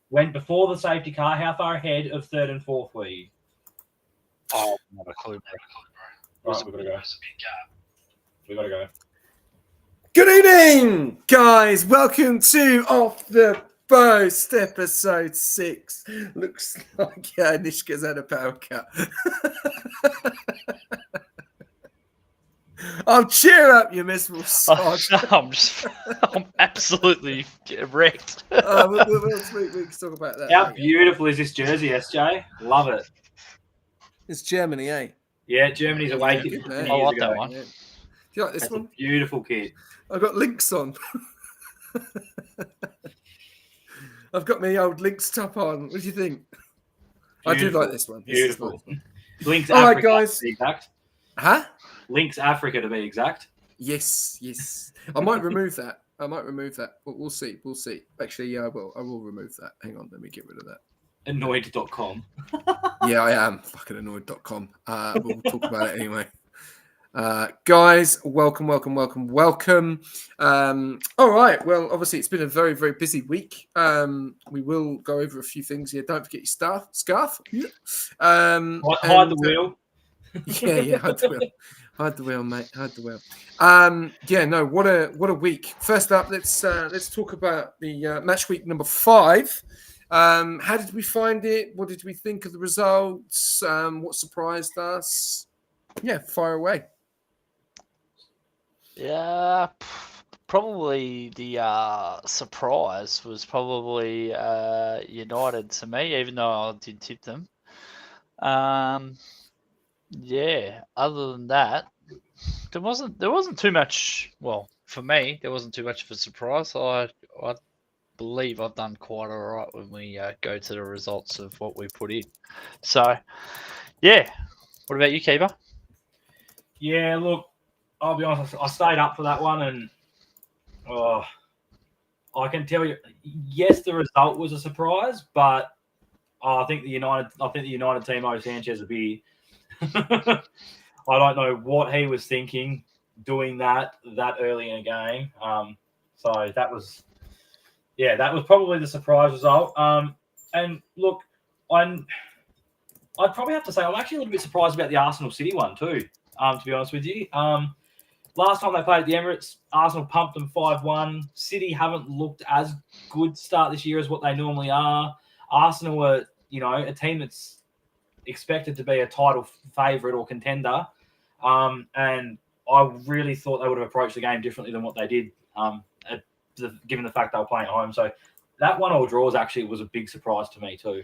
went before the safety car. How far ahead of third and fourth were you? Oh, not a clue, bro. Right, we've got to go. We've got to go. Good evening, guys. Welcome to Off the Post, episode 6. Looks like Nishka's had a power cut. Oh, cheer up, you miserable sod. I'm absolutely wrecked. we can talk about that. How beautiful is this jersey, SJ? Love it. It's Germany, eh? Yeah, Germany's awakened. I like that one. Yeah. Do you like this That's one? a beautiful kit. I've got links on. I've got my old links top on. What do you think? Beautiful. I do like this one. Beautiful. Links All Africa, right, guys. to be exact. Huh? Links Africa, to be exact. Yes. I might remove that. We'll see. Actually, I will remove that. Hang on, let me get rid of that. Annoyed.com. Yeah, I am. Fucking annoyed.com. We'll talk about it anyway. Guys, welcome. All right. Well, obviously, it's been a very, very busy week. We will go over a few things here. Don't forget your scarf. Hide the wheel. Yeah, hide the wheel. Hide the wheel, mate. Hide the wheel. What a week. First up, let's talk about the match week number 5. How did we find it? What did we think of the results? What surprised us? Yeah, fire away. Yeah, probably the surprise was probably United to me, even though I did tip them. Yeah, other than that, there wasn't too much. Well, for me, there wasn't too much of a surprise. I believe I've done quite all right when we go to the results of what we put in. So, yeah. What about you, Keeper? Yeah, look, I'll be honest. I stayed up for that one, and I can tell you, yes, the result was a surprise, but I think the United team owes Sanchez a beer. I don't know what he was thinking doing that early in a game. So that was probably the surprise result. And look, I'd probably have to say I'm actually a little bit surprised about the Arsenal City one too. To be honest with you, last time they played at the Emirates, Arsenal pumped them 5-1. City haven't looked as good start this year as what they normally are. Arsenal were, a team that's expected to be a title favourite or contender, and I really thought they would have approached the game differently than what they did, given the fact they were playing at home. So that 1-1 draws actually was a big surprise to me too.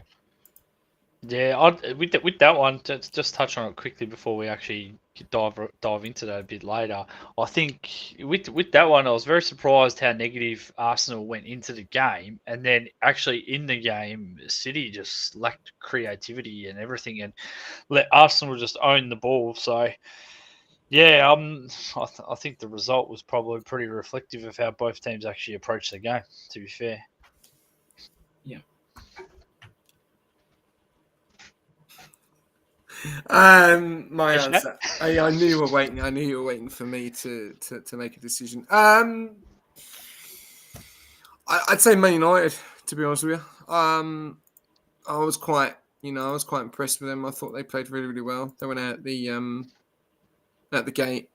Yeah, with that one, to just touch on it quickly before we actually dive into that a bit later. I think with that one, I was very surprised how negative Arsenal went into the game, and then actually in the game, City just lacked creativity and everything, and let Arsenal just own the ball. So, yeah, I think the result was probably pretty reflective of how both teams actually approached the game. To be fair. Yeah. My answer. I knew you were waiting. I knew you were waiting for me to make a decision. I'd say Man United, to be honest with you. I was quite impressed with them. I thought they played really, really well. They went out the gate.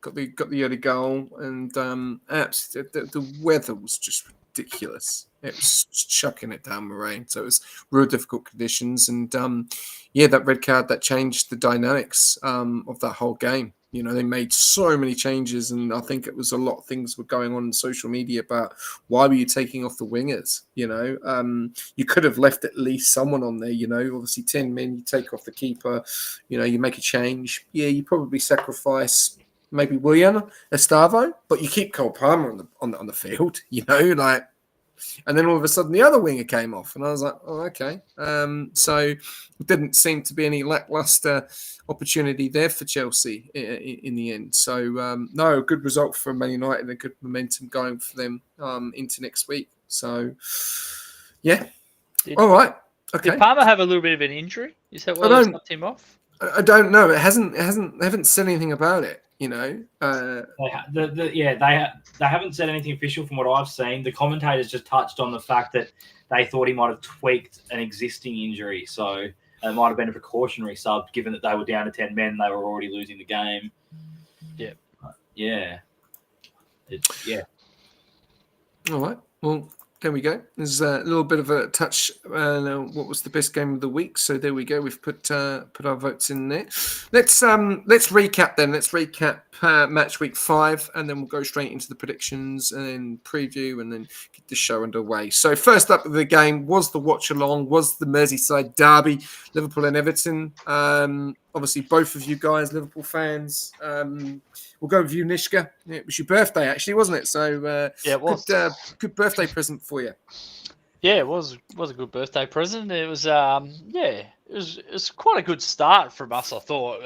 Got the early goal, and the weather was just ridiculous. It was chucking it down with rain, so it was real difficult conditions. And that red card that changed the dynamics of that whole game. They made so many changes, and I think it was a lot of things were going on in social media about why were you taking off the wingers? You could have left at least someone on there. Obviously 10 men, you take off the keeper. You make a change. Yeah, you probably sacrifice maybe Willian Estavo, but you keep Cole Palmer on the field. And then all of a sudden the other winger came off, and I was like, oh, okay. So it didn't seem to be any lackluster opportunity there for Chelsea in the end. So, no, good result for Man United and a good momentum going for them into next week. So, yeah. All right. Okay. Did Palmer have a little bit of an injury? Is that why they knocked him off? I don't know. I haven't said anything about it. You know, they haven't said anything official from what I've seen. The commentators just touched on the fact that they thought he might have tweaked an existing injury, so it might have been a precautionary sub, given that they were down to 10 men, they were already losing the game. Yeah. All right. Well, there we go. There's a little bit of a touch. What was the best game of the week? So there we go. We've put our votes in there. Let's recap then. Let's recap match week 5, and then we'll go straight into the predictions and then preview, and then get the show underway. So first up of the game was the watch along, was the Merseyside derby, Liverpool and Everton. Obviously, both of you guys Liverpool fans. We'll go with you, Nishka. It was your birthday, actually, wasn't it? So it was. Good birthday present for you. Yeah, it was a good birthday present. It was it was quite a good start from us, I thought.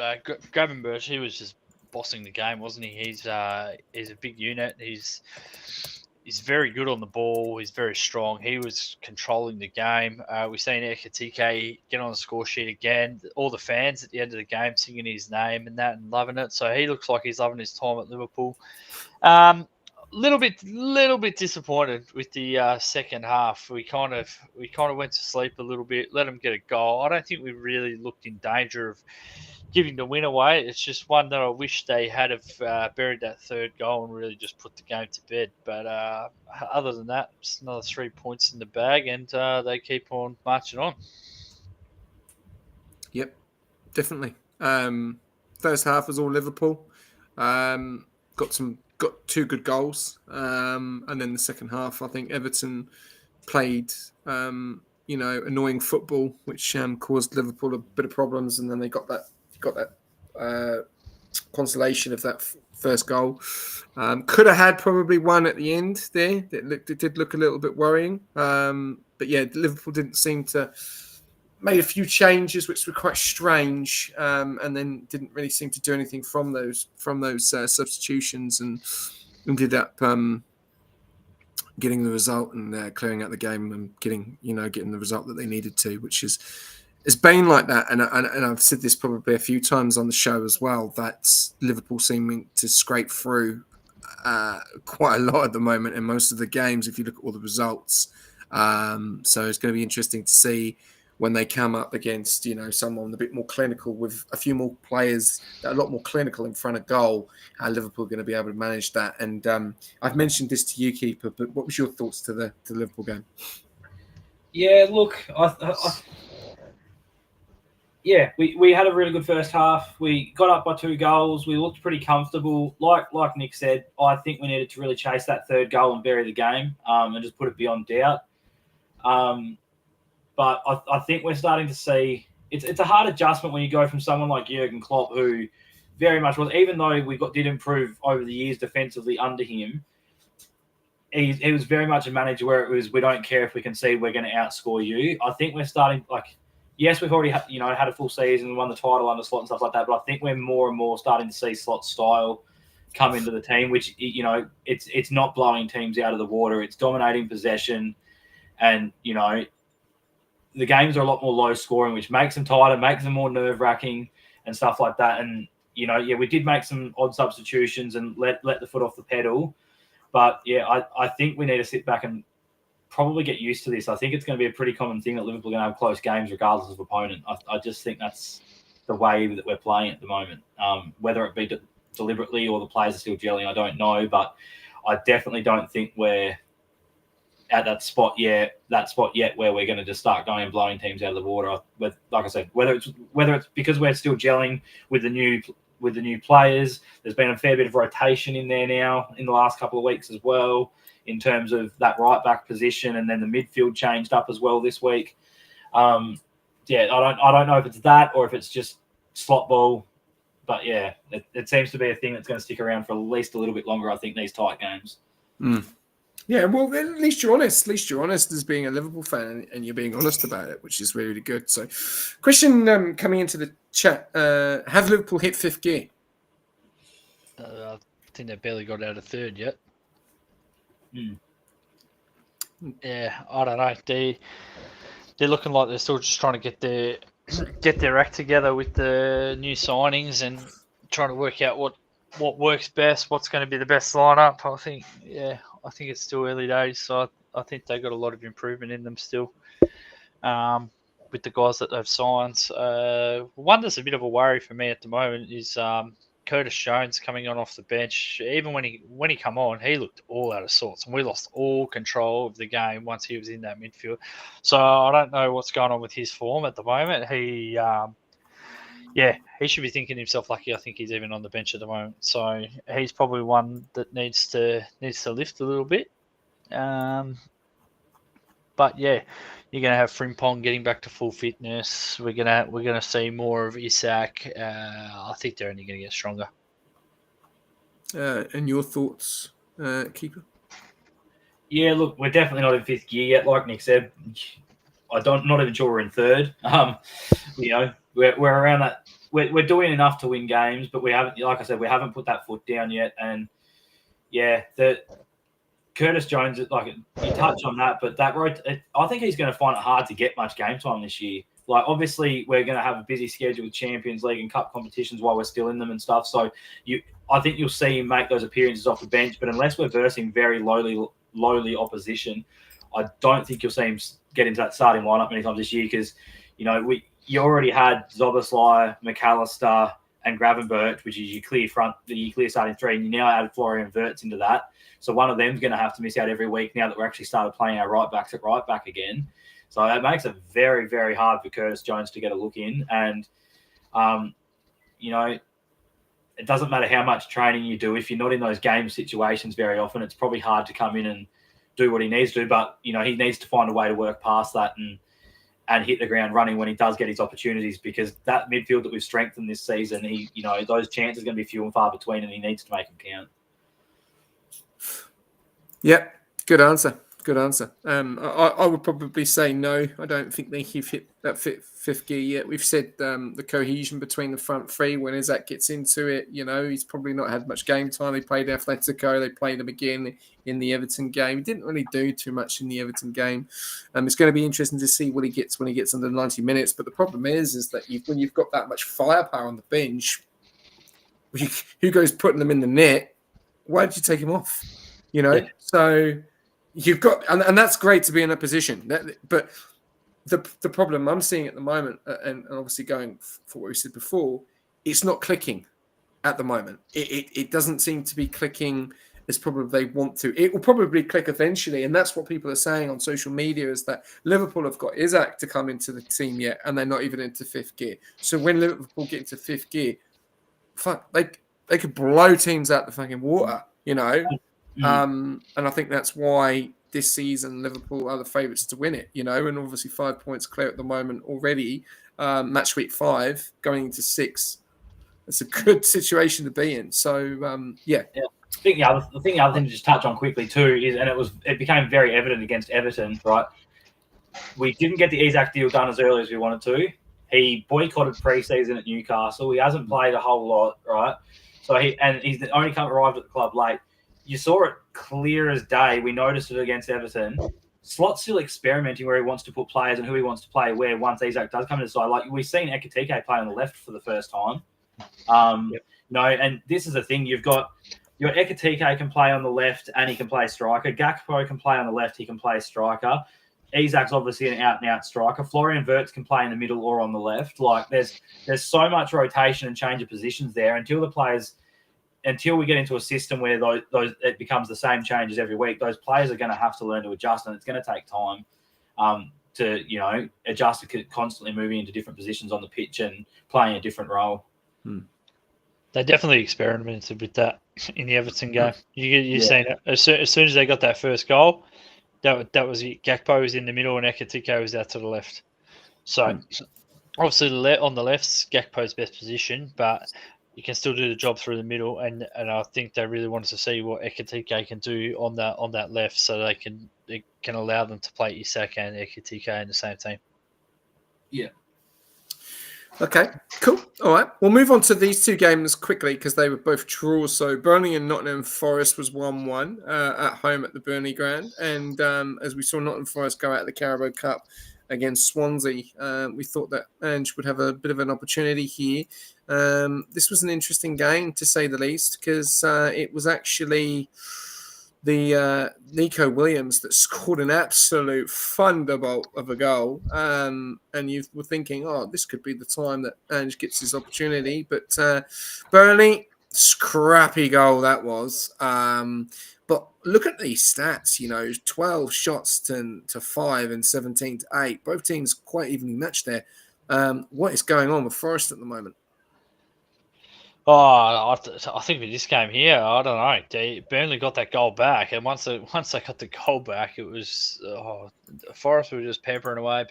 Gravenberch, he was just bossing the game, wasn't he? He's a big unit. He's very good on the ball. He's very strong. He was controlling the game. We've seen Ekitike get on the score sheet again. All the fans at the end of the game singing his name and that and loving it. So he looks like he's loving his time at Liverpool. Little bit disappointed with the second half. We kind of went to sleep a little bit, let them get a goal. I don't think we really looked in danger of giving the win away. It's just one that I wish they had have buried that third goal and really just put the game to bed. But other than that, just another 3 points in the bag, and they keep on marching on. Yep, definitely. First half was all Liverpool. Got 2 good goals, and then the second half, I think Everton played annoying football, which caused Liverpool a bit of problems, and then they got that consolation of that first goal. Could have had probably one at the end there. It did look a little bit worrying, but yeah, Liverpool didn't seem to. Made a few changes which were quite strange, and then didn't really seem to do anything from those substitutions, and ended up getting the result and clearing out the game and getting the result that they needed to, which is it's been like that. And I've said this probably a few times on the show as well, that Liverpool seeming to scrape through quite a lot at the moment in most of the games if you look at all the results. So it's going to be interesting to see when they come up against, someone a bit more clinical with a few more players that are a lot more clinical in front of goal, how Liverpool are going to be able to manage that. And I've mentioned this to you, Keeper, but what was your thoughts to the Liverpool game? Yeah, look, we had a really good first half. We got up by 2 goals. We looked pretty comfortable. Like Nick said, I think we needed to really chase that third goal and bury the game, and just put it beyond doubt. But I think we're starting to see it's a hard adjustment when you go from someone like Jurgen Klopp, who very much was, even though we did improve over the years defensively under him, he was very much a manager where it was, we don't care if we concede, we're going to outscore you. I think we're starting, yes, we've already had a full season, won the title under Slot and stuff like that, but I think we're more and more starting to see Slot's style come into the team, which, it's not blowing teams out of the water. It's dominating possession, and, the games are a lot more low scoring, which makes them tighter, makes them more nerve wracking and stuff like that. And, we did make some odd substitutions and let the foot off the pedal. But yeah, I think we need to sit back and probably get used to this. I think it's going to be a pretty common thing that Liverpool are going to have close games regardless of opponent. I just think that's the way that we're playing at the moment. Whether it be deliberately or the players are still gelling, I don't know. But I definitely don't think we're at that spot yet where we're going to just start going and blowing teams out of the water. Like I said, whether it's because we're still gelling with the new players, there's been a fair bit of rotation in there now in the last couple of weeks as well, in terms of that right back position, and then the midfield changed up as well this week. I don't know if it's that or if it's just slot ball, but yeah, it seems to be a thing that's going to stick around for at least a little bit longer, I think, these tight games. Yeah, well, at least you're honest. At least you're honest as being a Liverpool fan, and you're being honest about it, which is really, really good. So, question coming into the chat: have Liverpool hit 5th gear? I think they barely got out of 3rd yet. Yeah, I don't know. They're looking like they're still just trying to get their act together with the new signings and trying to work out what what works best, what's going to be the best lineup. I think it's still early days, so I think they got a lot of improvement in them still. With the guys that they've signed, one that's a bit of a worry for me at the moment is Curtis Jones coming on off the bench. Even when he come on, he looked all out of sorts, and we lost all control of the game once he was in that midfield. So I don't know what's going on with his form at the moment. He should be thinking himself lucky. I think he's even on the bench at the moment. So he's probably one that needs to lift a little bit. But yeah, you're going to have Frimpong getting back to full fitness. We're gonna see more of Isak. I think they're only going to get stronger. And your thoughts, Keeper? Yeah, look, we're definitely not in fifth gear yet. Like Nick said, not even sure we're in third. We're around that. We're doing enough to win games, but we haven't. Like I said, we haven't put that foot down yet. And yeah, Curtis Jones, like you touched on that, but I think he's going to find it hard to get much game time this year. Like, obviously, we're going to have a busy schedule with Champions League and Cup competitions while we're still in them and stuff. So I think you'll see him make those appearances off the bench. But unless we're versing very lowly opposition, I don't think you'll see him get into that starting lineup many times this year because, you already had Zoboslai, McAllister, and Gravenberch, which is your clear starting three, and you now add Florian Wirtz into that. So one of them's going to have to miss out every week now that we're actually started playing our right backs at right back again. So it makes it very, very hard for Curtis Jones to get a look in. And, it doesn't matter how much training you do. If you're not in those game situations very often, it's probably hard to come in and do what he needs to do. But, he needs to find a way to work past that and hit the ground running when he does get his opportunities, because that midfield that we've strengthened this season, those chances are going to be few and far between, and he needs to make them count. Yeah, good answer. I would probably say no. I don't think they've hit that fifth gear yet. We've said the cohesion between the front three, when Isak gets into it, he's probably not had much game time. They played Atletico. They played him again in the Everton game. He didn't really do too much in the Everton game. It's going to be interesting to see what he gets when he gets under 90 minutes. But the problem is that when you've got that much firepower on the bench, who goes putting them in the net? Why did you take him off? Yeah. So you've got, and that's great to be in a position. But the problem I'm seeing at the moment, and obviously going for what we said before, it's not clicking at the moment. It doesn't seem to be clicking as probably they want to. It will probably click eventually, and that's what people are saying on social media, is that Liverpool have got Isak to come into the team yet, and they're not even into fifth gear. So when Liverpool get into fifth gear, they could blow teams out the fucking water, And I think that's why this season Liverpool are the favourites to win it, and obviously 5 points clear at the moment already. Match week 5 going into 6. It's a good situation to be in. So yeah. I think the other thing to just touch on quickly too is, and it became very evident against Everton, right? We didn't get the Isak deal done as early as we wanted to. He boycotted pre-season at Newcastle. He hasn't played a whole lot, right? So he's only arrived at the club late. You saw it clear as day. We noticed it against Everton. Slot's still experimenting where he wants to put players and who he wants to play where once Isak does come to the side. Like, we've seen Ekitike play on the left for the first time. And this is the thing. You've got Ekitike can play on the left and he can play striker. Gakpo can play on the left. He can play striker. Isak's obviously an out-and-out striker. Florian Wirtz can play in the middle or on the left. Like, there's so much rotation and change of positions there until we get into a system where those it becomes the same changes every week. Those players are going to have to learn to adjust, and it's going to take time to adjust to constantly moving into different positions on the pitch and playing a different role. They definitely experimented with that in the Everton game. You've seen it as soon as they got that first goal. That was it. Gakpo was in the middle and Ekitike was out to the left. So obviously on the left's Gakpo's best position, but you can still do the job through the middle, and I think they really wanted to see what Ekitike can do on that left, so they can allow them to play Isak and Ekitike in the same team. Yeah. Okay, cool. All right. We'll move on to these two games quickly because they were both draws. So Burnley and Nottingham Forest was 1-1 at home at the Burnley Ground. And as we saw Nottingham Forest go out of the Carabo Cup against Swansea, we thought that Ange would have a bit of an opportunity here. This was an interesting game, to say the least, because it was actually the Nico Williams that scored an absolute thunderbolt of a goal. And you were thinking, oh, this could be the time that Ange gets his opportunity. But Burnley, scrappy goal that was. But look at these stats, 12 shots to 5 and 17 to 8. Both teams quite evenly matched there. What is going on with Forest at the moment? I think with this game here, I don't know. Burnley got that goal back, and once they got the goal back, it was Forest were just peppering away.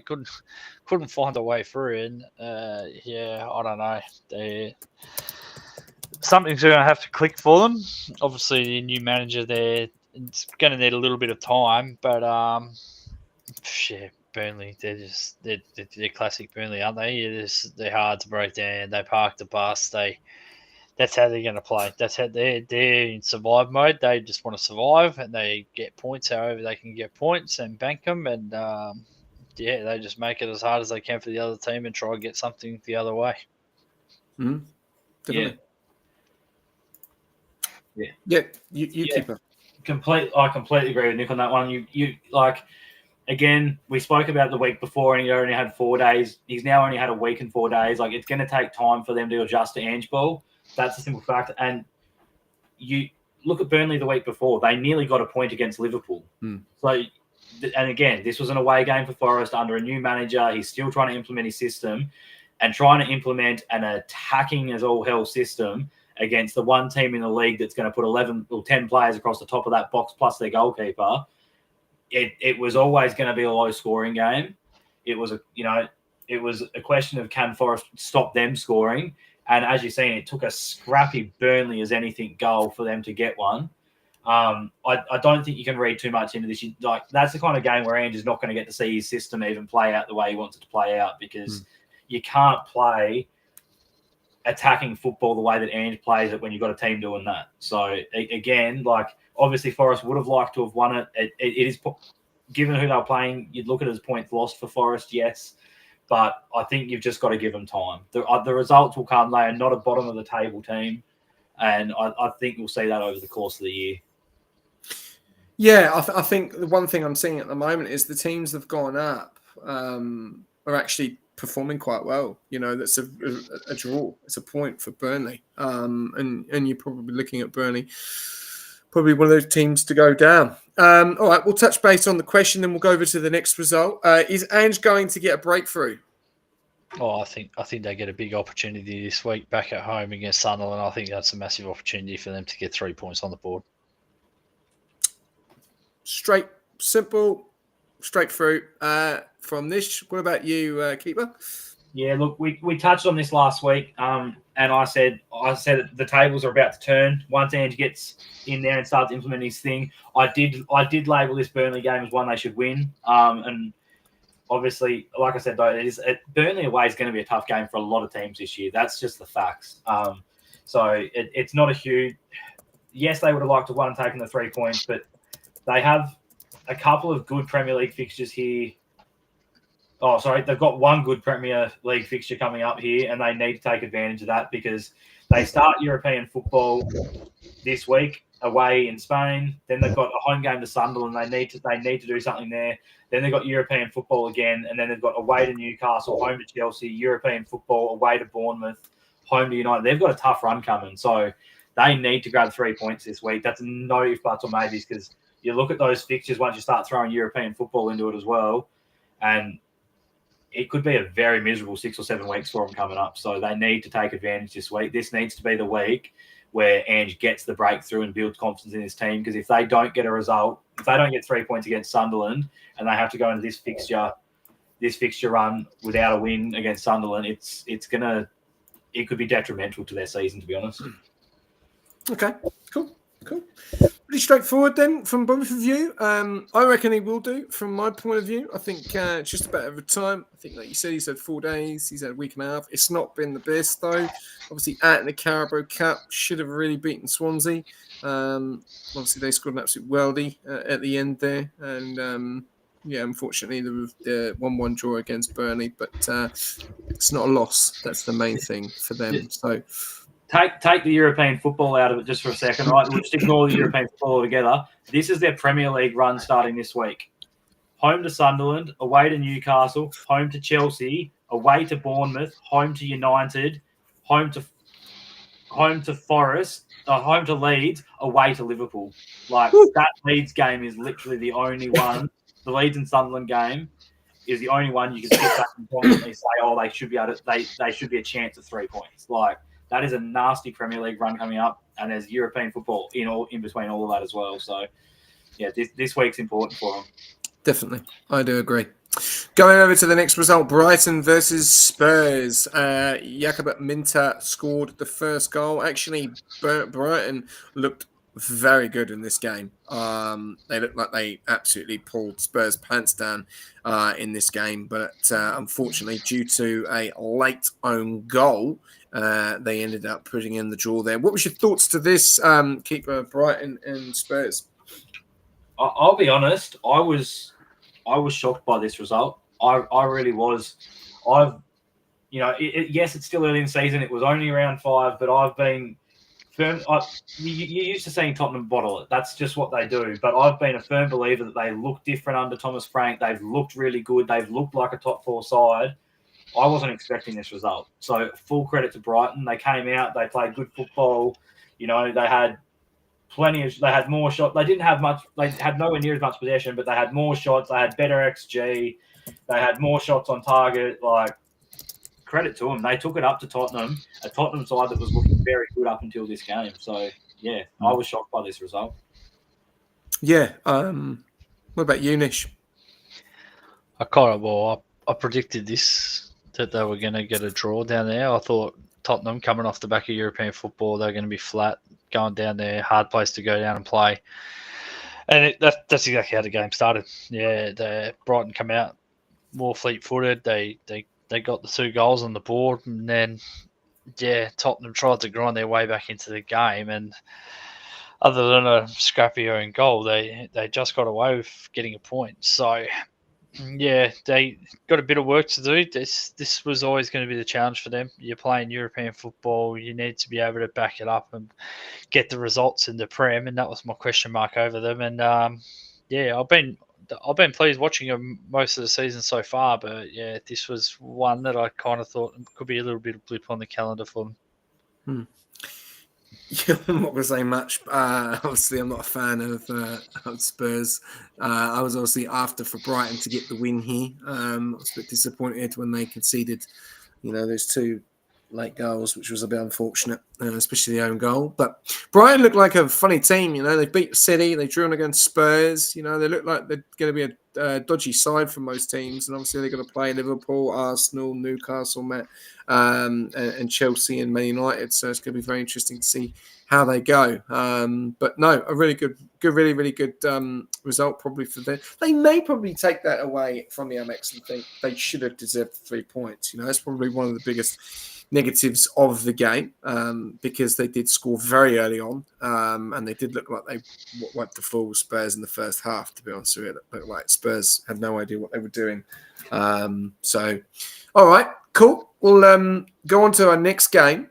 Couldn't find a way through, and I don't know. Something's going to have to click for them. Obviously, the new manager there, it's going to need a little bit of time, but Burnley, they're classic Burnley, aren't they? They're hard to break down. They park the bus. That's how they're going to play. That's how they're in survive mode. They just want to survive, and they get points however they can get points and bank them. And they just make it as hard as they can for the other team and try and get something the other way. Mm-hmm. Definitely. Yeah. You keep it. I completely agree with Nick on that one. You like. Again, we spoke about the week before, and he only had 4 days. He's now only had a week and 4 days. Like, it's going to take time for them to adjust to Ange ball. That's a simple fact. And you look at Burnley the week before; they nearly got a point against Liverpool. So, and again, this was an away game for Forest under a new manager. He's still trying to implement his system and trying to implement an attacking as all hell system against the one team in the league that's going to put 11 or 10 players across the top of that box plus their goalkeeper. It was always going to be a low scoring game. It was a question of can Forest stop them scoring, and as you've seen, it took a scrappy Burnley as anything goal for them to get one. I don't think you can read too much into this. That's the kind of game where Ange is not going to get to see his system even play out the way he wants it to play out, because you can't play attacking football the way that Ange plays it when you've got a team doing that. So again, obviously Forest would have liked to have won it. It is, given who they're playing, you'd look at it as points lost for Forest, yes. But I think you've just got to give them time. The results will come. They are not a bottom of the table team. And I think we'll see that over the course of the year. Yeah, I think the one thing I'm seeing at the moment is the teams that have gone up are actually performing quite well. That's a draw. It's a point for Burnley. And you're probably looking at Burnley, probably one of those teams to go down. All right, we'll touch base on the question, then we'll go over to the next result. Is Ange going to get a breakthrough? I think they get a big opportunity this week back at home against Sunderland. I think that's a massive opportunity for them to get 3 points on the board. Straight, simple, straight through. From this, what about you, Keeper? Yeah, look, we touched on this last week, and I said the tables are about to turn once Ange gets in there and starts implementing his thing. I did label this Burnley game as one they should win, and obviously, like I said, though, Burnley away is going to be a tough game for a lot of teams this year. That's just the facts. So it's not a huge. Yes, they would have liked to have won and taken the 3 points, but they have a couple of good Premier League fixtures here. Oh, sorry. They've got one good Premier League fixture coming up here, and they need to take advantage of that because they start European football this week away in Spain. Then they've got a home game to Sunderland. They need to do something there. Then they've got European football again, and then they've got away to Newcastle, home to Chelsea, European football, away to Bournemouth, home to United. They've got a tough run coming, so they need to grab 3 points this week. That's no if, buts, or maybes, because you look at those fixtures once you start throwing European football into it as well, and it could be a very miserable 6 or 7 weeks for them coming up. So they need to take advantage this week. This needs to be the week where Ange gets the breakthrough and builds confidence in his team. Because if they don't get a result, if they don't get 3 points against Sunderland and they have to go into this fixture run without a win against Sunderland, it could be detrimental to their season, to be honest. Okay, cool. Pretty straightforward then from both of you. I reckon he will do from my point of view. I think it's just about over time. I think, like you said, he's had 4 days. He's had a week and a half. It's not been the best, though. Obviously, out in the Carabo Cup, should have really beaten Swansea. Obviously, they scored an absolute worldie at the end there. And, yeah, unfortunately, the 1-1 draw against Burnley, but it's not a loss. That's the main thing for them. So take the European football out of it just for a second, right? We'll just ignore the European football altogether. This is their Premier League run starting this week. Home to Sunderland, away to Newcastle, home to Chelsea, away to Bournemouth, home to United, home to Forest, home to Leeds, away to Liverpool. Like that Leeds game is literally the only one. The Leeds and Sunderland game is the only one you can sit back and confidently say, "Oh, they should be able to. They should be a chance of 3 points." Like that is a nasty Premier League run coming up, and there's European football in between all of that as well. So, yeah, this week's important for them. Definitely, I do agree. Going over to the next result, Brighton versus Spurs. Jakub Minter scored the first goal. Actually, Brighton looked very good in this game. They looked like they absolutely pulled Spurs' pants down in this game, but unfortunately, due to a late own goal, they ended up putting in the draw there. What was your thoughts to this, keeper Brighton and Spurs? I'll be honest. I was shocked by this result. I really was. Yes, it's still early in the season. It was only round 5, but I've been firm. You're used to seeing Tottenham bottle it. That's just what they do. But I've been a firm believer that they look different under Thomas Frank. They've looked really good. They've looked like a top 4 side. I wasn't expecting this result. So full credit to Brighton. They came out. They played good football. They had they had more shots. They didn't have much. They had nowhere near as much possession, but they had more shots. They had better XG. They had more shots on target. Like, credit to them. They took it up to Tottenham, a Tottenham side that was looking very good up until this game. So, yeah, I was shocked by this result. Yeah. What about you, Nish? I predicted this, that they were going to get a draw down there. I thought Tottenham, coming off the back of European football, they're going to be flat, going down there, hard place to go down and play. And that's exactly how the game started. Yeah, the Brighton come out more fleet-footed. They got the 2 goals on the board, and then Tottenham tried to grind their way back into the game. And other than a scrappy own goal, they just got away with getting a point. So yeah, they got a bit of work to do. This was always going to be the challenge for them. You're playing European football. You need to be able to back it up and get the results in the Prem, and that was my question mark over them. And I've been pleased watching them most of the season so far. But yeah, this was one that I kind of thought could be a little bit of blip on the calendar for them. Yeah, I'm not going to say much. Obviously, I'm not a fan of Spurs. I was obviously after for Brighton to get the win here. I was a bit disappointed when they conceded, those 2 late goals, which was a bit unfortunate, especially the own goal. But Brighton looked like a funny team. They beat City, they drew on against Spurs. They look like they're going to be a dodgy side for most teams, and obviously they're going to play Liverpool, Arsenal, Newcastle, and Chelsea and Man United. So it's going to be very interesting to see how they go. But no, a really good, really, really good result probably for them. They may probably take that away from the Amex and think they should have deserved 3 points. That's probably one of the biggest negatives of the game, because they did score very early on, and they did look like they wiped the floor with Spurs in the first half, to be honest with you. It looked like Spurs had no idea what they were doing. So, all right, cool. We'll go on to our next game,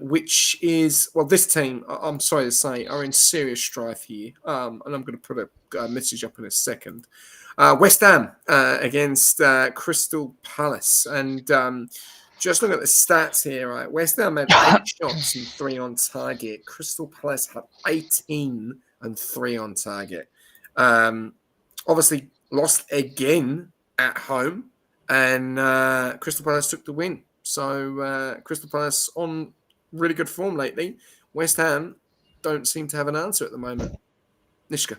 which is, this team, I'm sorry to say, are in serious strife here, and I'm going to put a message up in a second. West Ham against Crystal Palace, and just look at the stats here, right? West Ham had 8 shots and 3 on target. Crystal Palace had 18 and 3 on target. Obviously, lost again at home, and Crystal Palace took the win. So Crystal Palace on really good form lately. West Ham don't seem to have an answer at the moment. Nishka.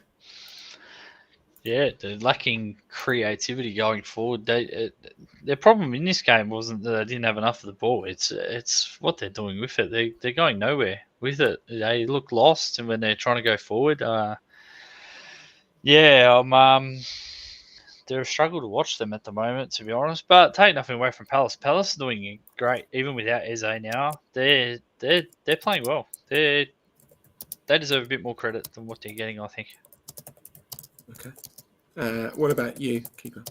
Yeah, they're lacking creativity going forward. Their problem in this game wasn't that they didn't have enough of the ball. It's what they're doing with it. They're going nowhere with it. They look lost, and when they're trying to go forward, they're a struggle to watch them at the moment, to be honest. But take nothing away from Palace. Palace are doing great, even without Eze now. They're playing well. They deserve a bit more credit than what they're getting, I think. Okay. What about you, Keeper?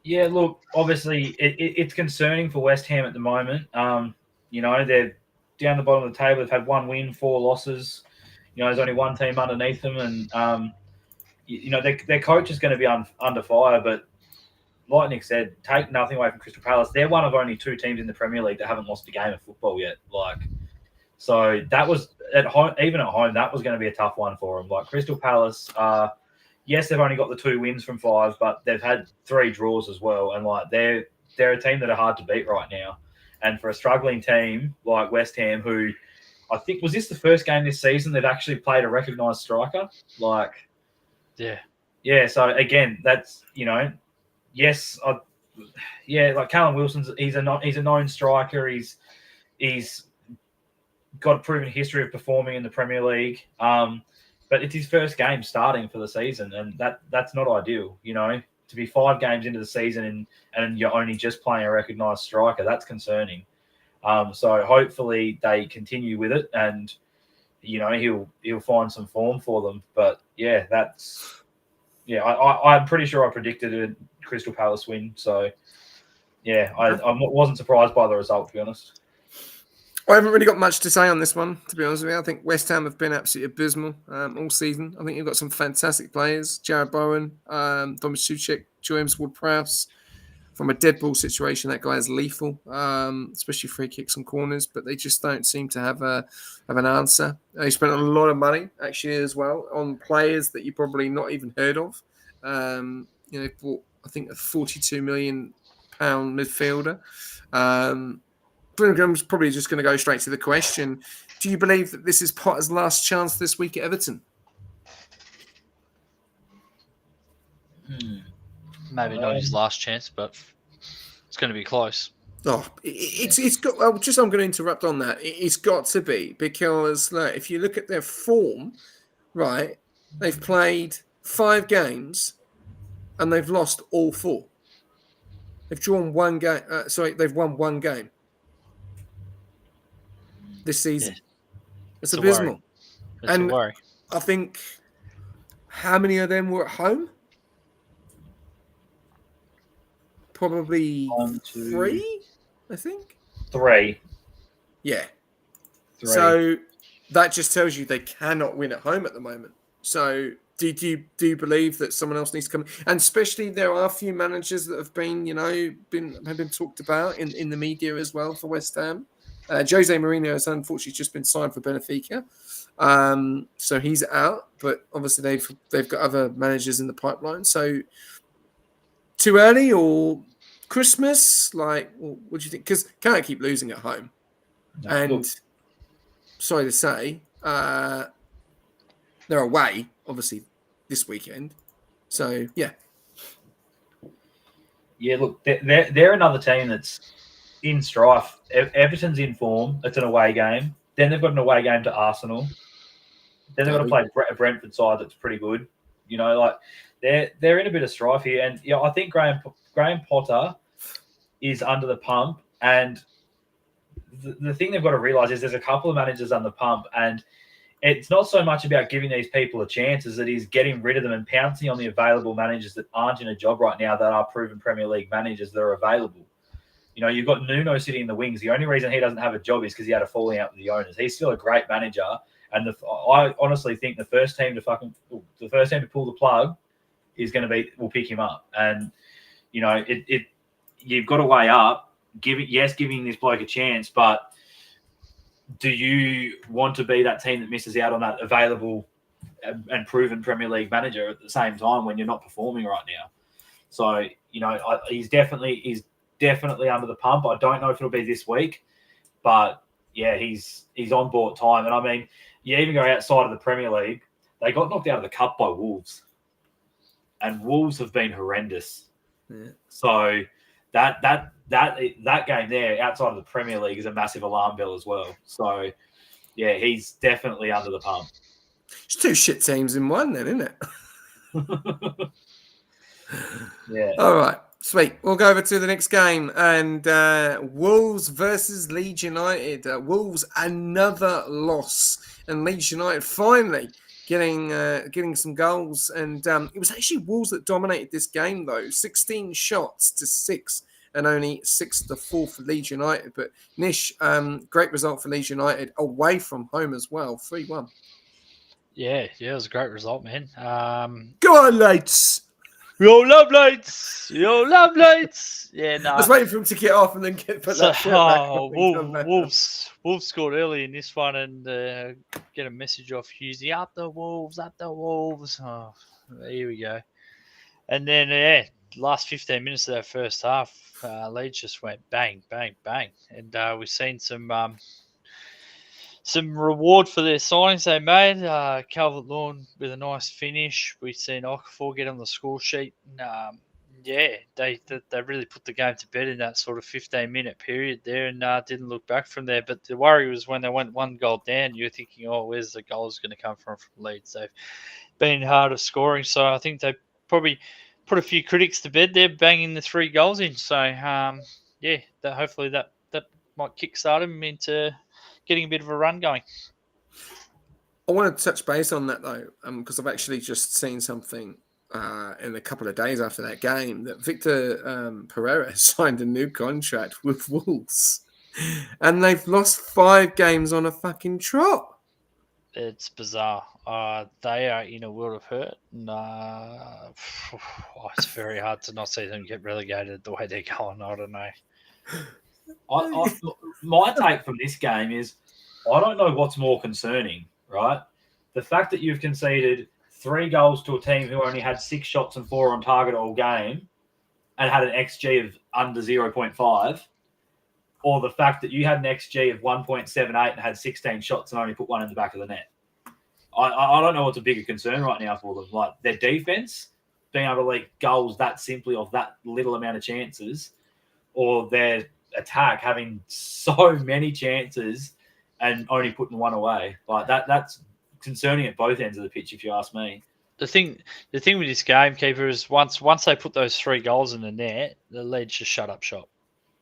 Yeah, look, obviously it's concerning for West Ham at the moment. They're down the bottom of the table. They've had 1 win, 4 losses. There's only one team underneath them, and their coach is going to be under fire. But like Nick said, take nothing away from Crystal Palace. They're one of only 2 teams in the Premier League that haven't lost a game of football yet. So that was at home. Even at home, that was going to be a tough one for them. Like Crystal Palace, yes, they've only got the 2 wins from 5, but they've had 3 draws as well. And they're a team that are hard to beat right now. And for a struggling team like West Ham, who I think was this the first game this season they've actually played a recognised striker. Yeah. So again, that's yes, like Callum Wilson's, he's a known striker. He's got a proven history of performing in the Premier League. But it's his first game starting for the season, and that's not ideal. To be 5 games into the season and you're only just playing a recognised striker, that's concerning. So hopefully they continue with it, and he'll find some form for them. But yeah, I'm pretty sure I predicted a Crystal Palace win. So yeah, I wasn't surprised by the result, to be honest. I haven't really got much to say on this one, to be honest with you. I think West Ham have been absolutely abysmal all season. I think you've got some fantastic players. Jared Bowen, Thomas Suchek, James Ward-Prowse. From a dead ball situation, that guy is lethal, especially free kicks and corners, but they just don't seem to have an answer. They spent a lot of money, actually, as well, on players that you probably not even heard of. They bought, I think, a £42 million midfielder. I'm probably just going to go straight to the question. Do you believe that this is Potter's last chance this week at Everton? Maybe not his last chance, but it's going to be close. Oh, it's got. Well, just I'm going to interrupt on that. It's got to be, because if you look at their form, right, they've played 5 games and they've lost all 4. They've drawn 1 game. They've won 1 game this season. Yeah. It's abysmal. It's a worry. I think, how many of them were at home? Probably 3, I think. 3. Yeah. 3. So that just tells you they cannot win at home at the moment. So do you believe that someone else needs to come? And especially there are a few managers that have been talked about in the media as well for West Ham. Jose Mourinho has unfortunately just been signed for Benfica, so he's out. But obviously they've got other managers in the pipeline. So too early or Christmas? What do you think? Because can't keep losing at home. No, and sorry to say, they're away obviously this weekend. So yeah. Look, they're another team that's in strife. Everton's in form. It's an away game. Then they've got an away game to Arsenal. Then they've got to play a Brentford side that's pretty good. They're in a bit of strife here. And I think Graham Potter is under the pump. And the thing they've got to realise is there's a couple of managers under the pump. And it's not so much about giving these people a chance as it is getting rid of them and pouncing on the available managers that aren't in a job right now that are proven Premier League managers that are available. You've got Nuno sitting in the wings. The only reason he doesn't have a job is because he had a falling out with the owners. He's still a great manager, and I honestly think the first team to pull the plug will pick him up. And you've got to weigh up giving this bloke a chance, but do you want to be that team that misses out on that available and proven Premier League manager at the same time when you're not performing right now? So he's definitely under the pump. I don't know if it'll be this week, but yeah, he's on board time. And I mean, you even go outside of the Premier League, they got knocked out of the cup by Wolves, and Wolves have been horrendous. Yeah. So that game there outside of the Premier League is a massive alarm bell as well. So yeah, he's definitely under the pump. It's 2 shit teams in one then, isn't it? Yeah. All right. Sweet. We'll go over to the next game, and Wolves versus Leeds United. Wolves, another loss, and Leeds United finally getting some goals. And it was actually Wolves that dominated this game, though. 16 shots to 6 and only 6-4 for Leeds United. But Nish, great result for Leeds United away from home as well, 3-1. Yeah, it was a great result, man. Go on, lads! Yo, love lights! Yo, love lights! Yeah, I was waiting for him to get off and then put that shirt back on and come back. Wolves scored early in this one and get a message off Husey, up the Wolves. Oh, here we go. And then, last 15 minutes of that first half, Leeds just went bang, bang, bang. And we've seen some reward for their signings they made. Calvert-Lewin with a nice finish. We've seen Okafor get on the score sheet. And, they really put the game to bed in that sort of 15-minute period there and didn't look back from there. But the worry was when they went one goal down, you're thinking, oh, where's the goals going to come from Leeds? They've been hard at scoring. So I think they probably put a few critics to bed there, banging the 3 goals in. So, hopefully that might kickstart them into getting a bit of a run going. I want to touch base on that, though, because I've actually just seen something in a couple of days after that game that Victor Pereira signed a new contract with Wolves. And they've lost 5 games on a fucking trot. It's bizarre. They are in a world of hurt. And, it's very hard to not see them get relegated the way they're going. I don't know. My take from this game is I don't know what's more concerning, right? The fact that you've conceded 3 goals to a team who only had 6 shots and 4 on target all game and had an XG of under 0.5, or the fact that you had an XG of 1.78 and had 16 shots and only put 1 in the back of the net. I don't know what's a bigger concern right now for them. Like their defense, being able to leak goals that simply off that little amount of chances, or their attack having so many chances and only putting 1 away. Like that's concerning at both ends of the pitch, if you ask me. The thing with this gamekeeper is once they put those 3 goals in the net, the Leeds just shut up shop.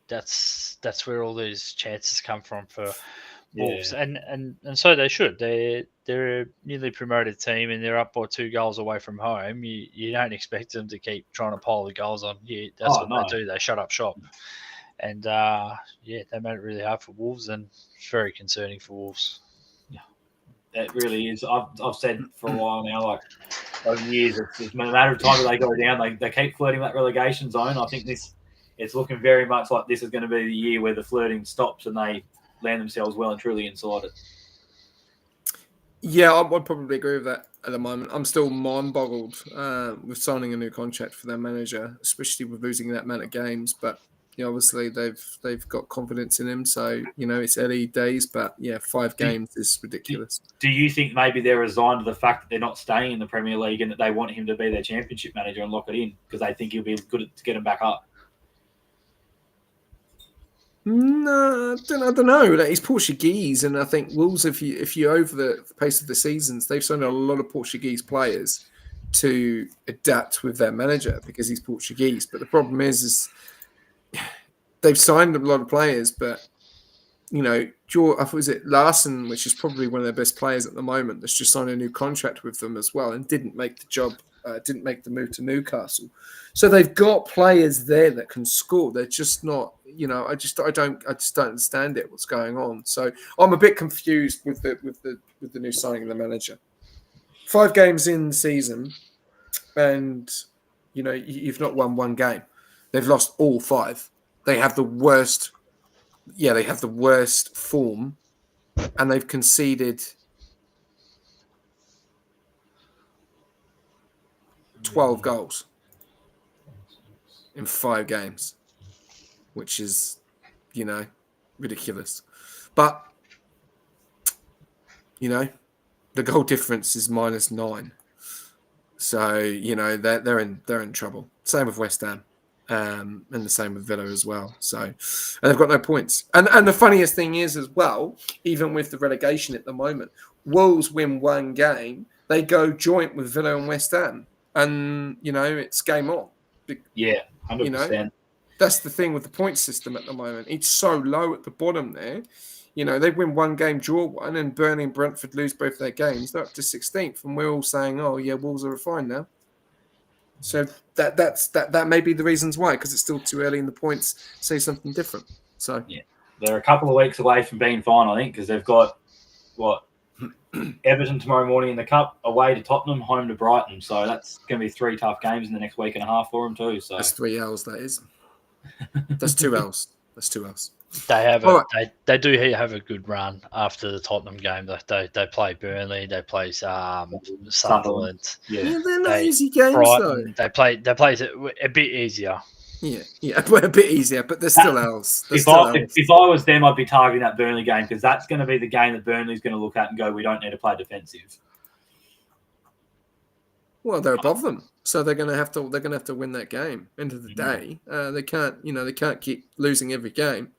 That's where all these chances come from for Wolves, and so they should. They're a newly promoted team and they're up by 2 goals away from home. You don't expect them to keep trying to pile the goals on. That's what they do. They shut up shop, and they made it really hard for Wolves, and it's very concerning for Wolves. It really is. I've said for a while now, like over years, it's a matter of time that they go down. They keep flirting that relegation zone. I think it's looking very much like this is going to be the year where the flirting stops and they land themselves well and truly inside it. Yeah, I'd probably agree with that at the moment. I'm still mind-boggled with signing a new contract for their manager, especially with losing that amount of games. But obviously they've got confidence in him, so it's early days. But 5 games is ridiculous. Do you think maybe they're resigned to the fact that they're not staying in the Premier League and that they want him to be their championship manager and lock it in because they think he'll be good to get them back up? No, I don't know. He's Portuguese, and I think Wolves, if you over the pace of the seasons, they've signed a lot of Portuguese players to adapt with their manager because he's Portuguese. But the problem is they've signed a lot of players, but was it Larson, which is probably one of their best players at the moment, that's just signed a new contract with them as well and didn't make the job. Didn't make the move to Newcastle, so they've got players there that can score. They're just not, I just don't understand it. What's going on? So I'm a bit confused with the new signing of the manager. 5 games in the season, and you've not won 1 game. They've lost all 5. They have the worst. Yeah, they have the worst form, and they've conceded 12 goals in 5 games, which is, ridiculous. But, the goal difference is -9. So, they're in trouble. Same with West Ham, and the same with Villa as well. So, and they've got no points. And the funniest thing is as well, even with the relegation at the moment, Wolves win 1 game, they go joint with Villa and West Ham. And, it's game on. Yeah, 100%. That's the thing with the point system at the moment. It's so low at the bottom there. You know, they win one game, draw one, and Burnley and Brentford lose both their games. They're up to 16th, and we're all saying, "Oh, yeah, Wolves are fine now." So that may be the reasons why, because it's still too early in the points. Say something different. So yeah, they're a couple of weeks away from being fine, I think, because they've got Everton tomorrow morning in the Cup, away to Tottenham, home to Brighton. So that's going to be 3 tough games in the next week and a half for them too. So that's 3 hours. That is. That's 2 hours. That's 2 hours. They have All they do have a good run after the Tottenham game. They play Burnley, they play Sunderland. Yeah, they're not easy games Brighton, though. They play a bit easier. Yeah, a bit easier, but they're still else. If I was them, I'd be targeting that Burnley game because that's going to be the game that Burnley's going to look at and go, we don't need to play defensive. Well, they're above them, so they're going to have to win that game. End of the day, they can't keep losing every game.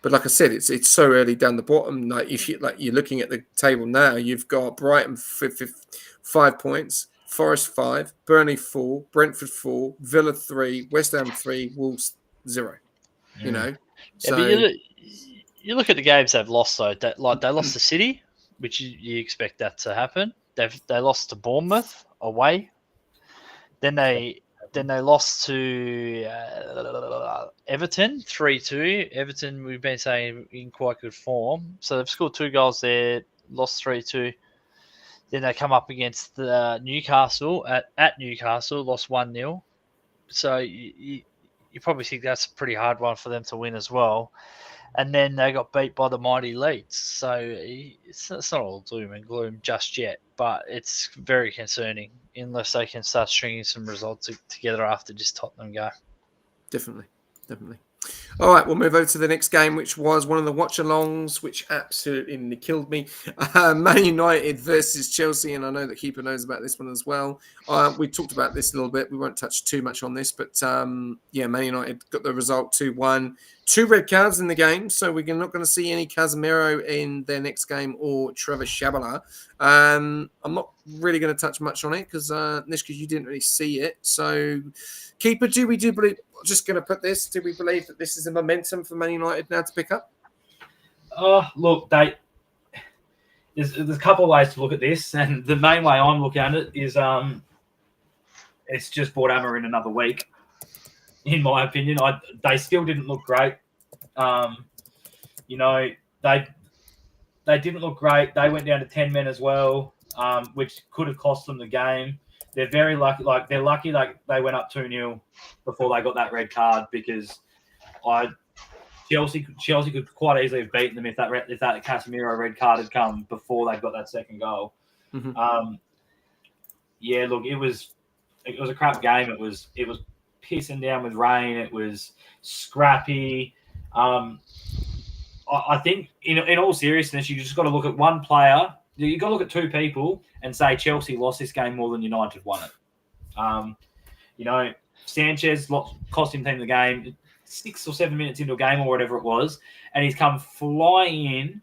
But like I said, it's so early down the bottom. Like if you're looking at the table now, you've got Brighton 5 points, Forest 5, Burnley 4, Brentford 4, Villa 3, West Ham 3, Wolves 0. You know, so but you look at the games they've lost though. They lost to City, which you expect that to happen. They lost to Bournemouth away. Then they lost to Everton 3-2. Everton, we've been saying, in quite good form. So they've scored 2 goals there, lost 3-2. Then they come up against Newcastle at Newcastle, lost 1-0. So you probably think that's a pretty hard one for them to win as well. And then they got beat by the mighty Leeds. So it's not all doom and gloom just yet, but it's very concerning unless they can start stringing some results together after this Tottenham game. Definitely. All right, we'll move over to the next game, which was one of the watch-alongs, which absolutely killed me. Man United versus Chelsea, and I know that Keeper knows about this one as well. We talked about this a little bit. We won't touch too much on this, but Man United got the result 2-1. 2 red cards in the game, so we're not going to see any Casemiro in their next game or Trevor Shabala. I'm not really going to touch much on it because, Nish, you didn't really see it. So, Keeper, do we believe? Just going to put this. Do we believe that this is a momentum for Man United now to pick up? Look, there's a couple of ways to look at this, and the main way I'm looking at it is it's just bought Amarin another week. In my opinion, they still didn't look great. They didn't look great. They went down to 10 men as well, which could have cost them the game. They're very lucky. They're lucky they went up 2-0 before they got that red card because Chelsea could quite easily have beaten them if that Casemiro red card had come before they got that second goal. Mm-hmm. Look, it was a crap game. It was pissing down with rain. It was scrappy. I think in all seriousness, you just got to look at one player. You got to look at 2 people and say Chelsea lost this game more than United won it. Sanchez cost him team the game 6 or 7 minutes into a game or whatever it was, and he's come flying in.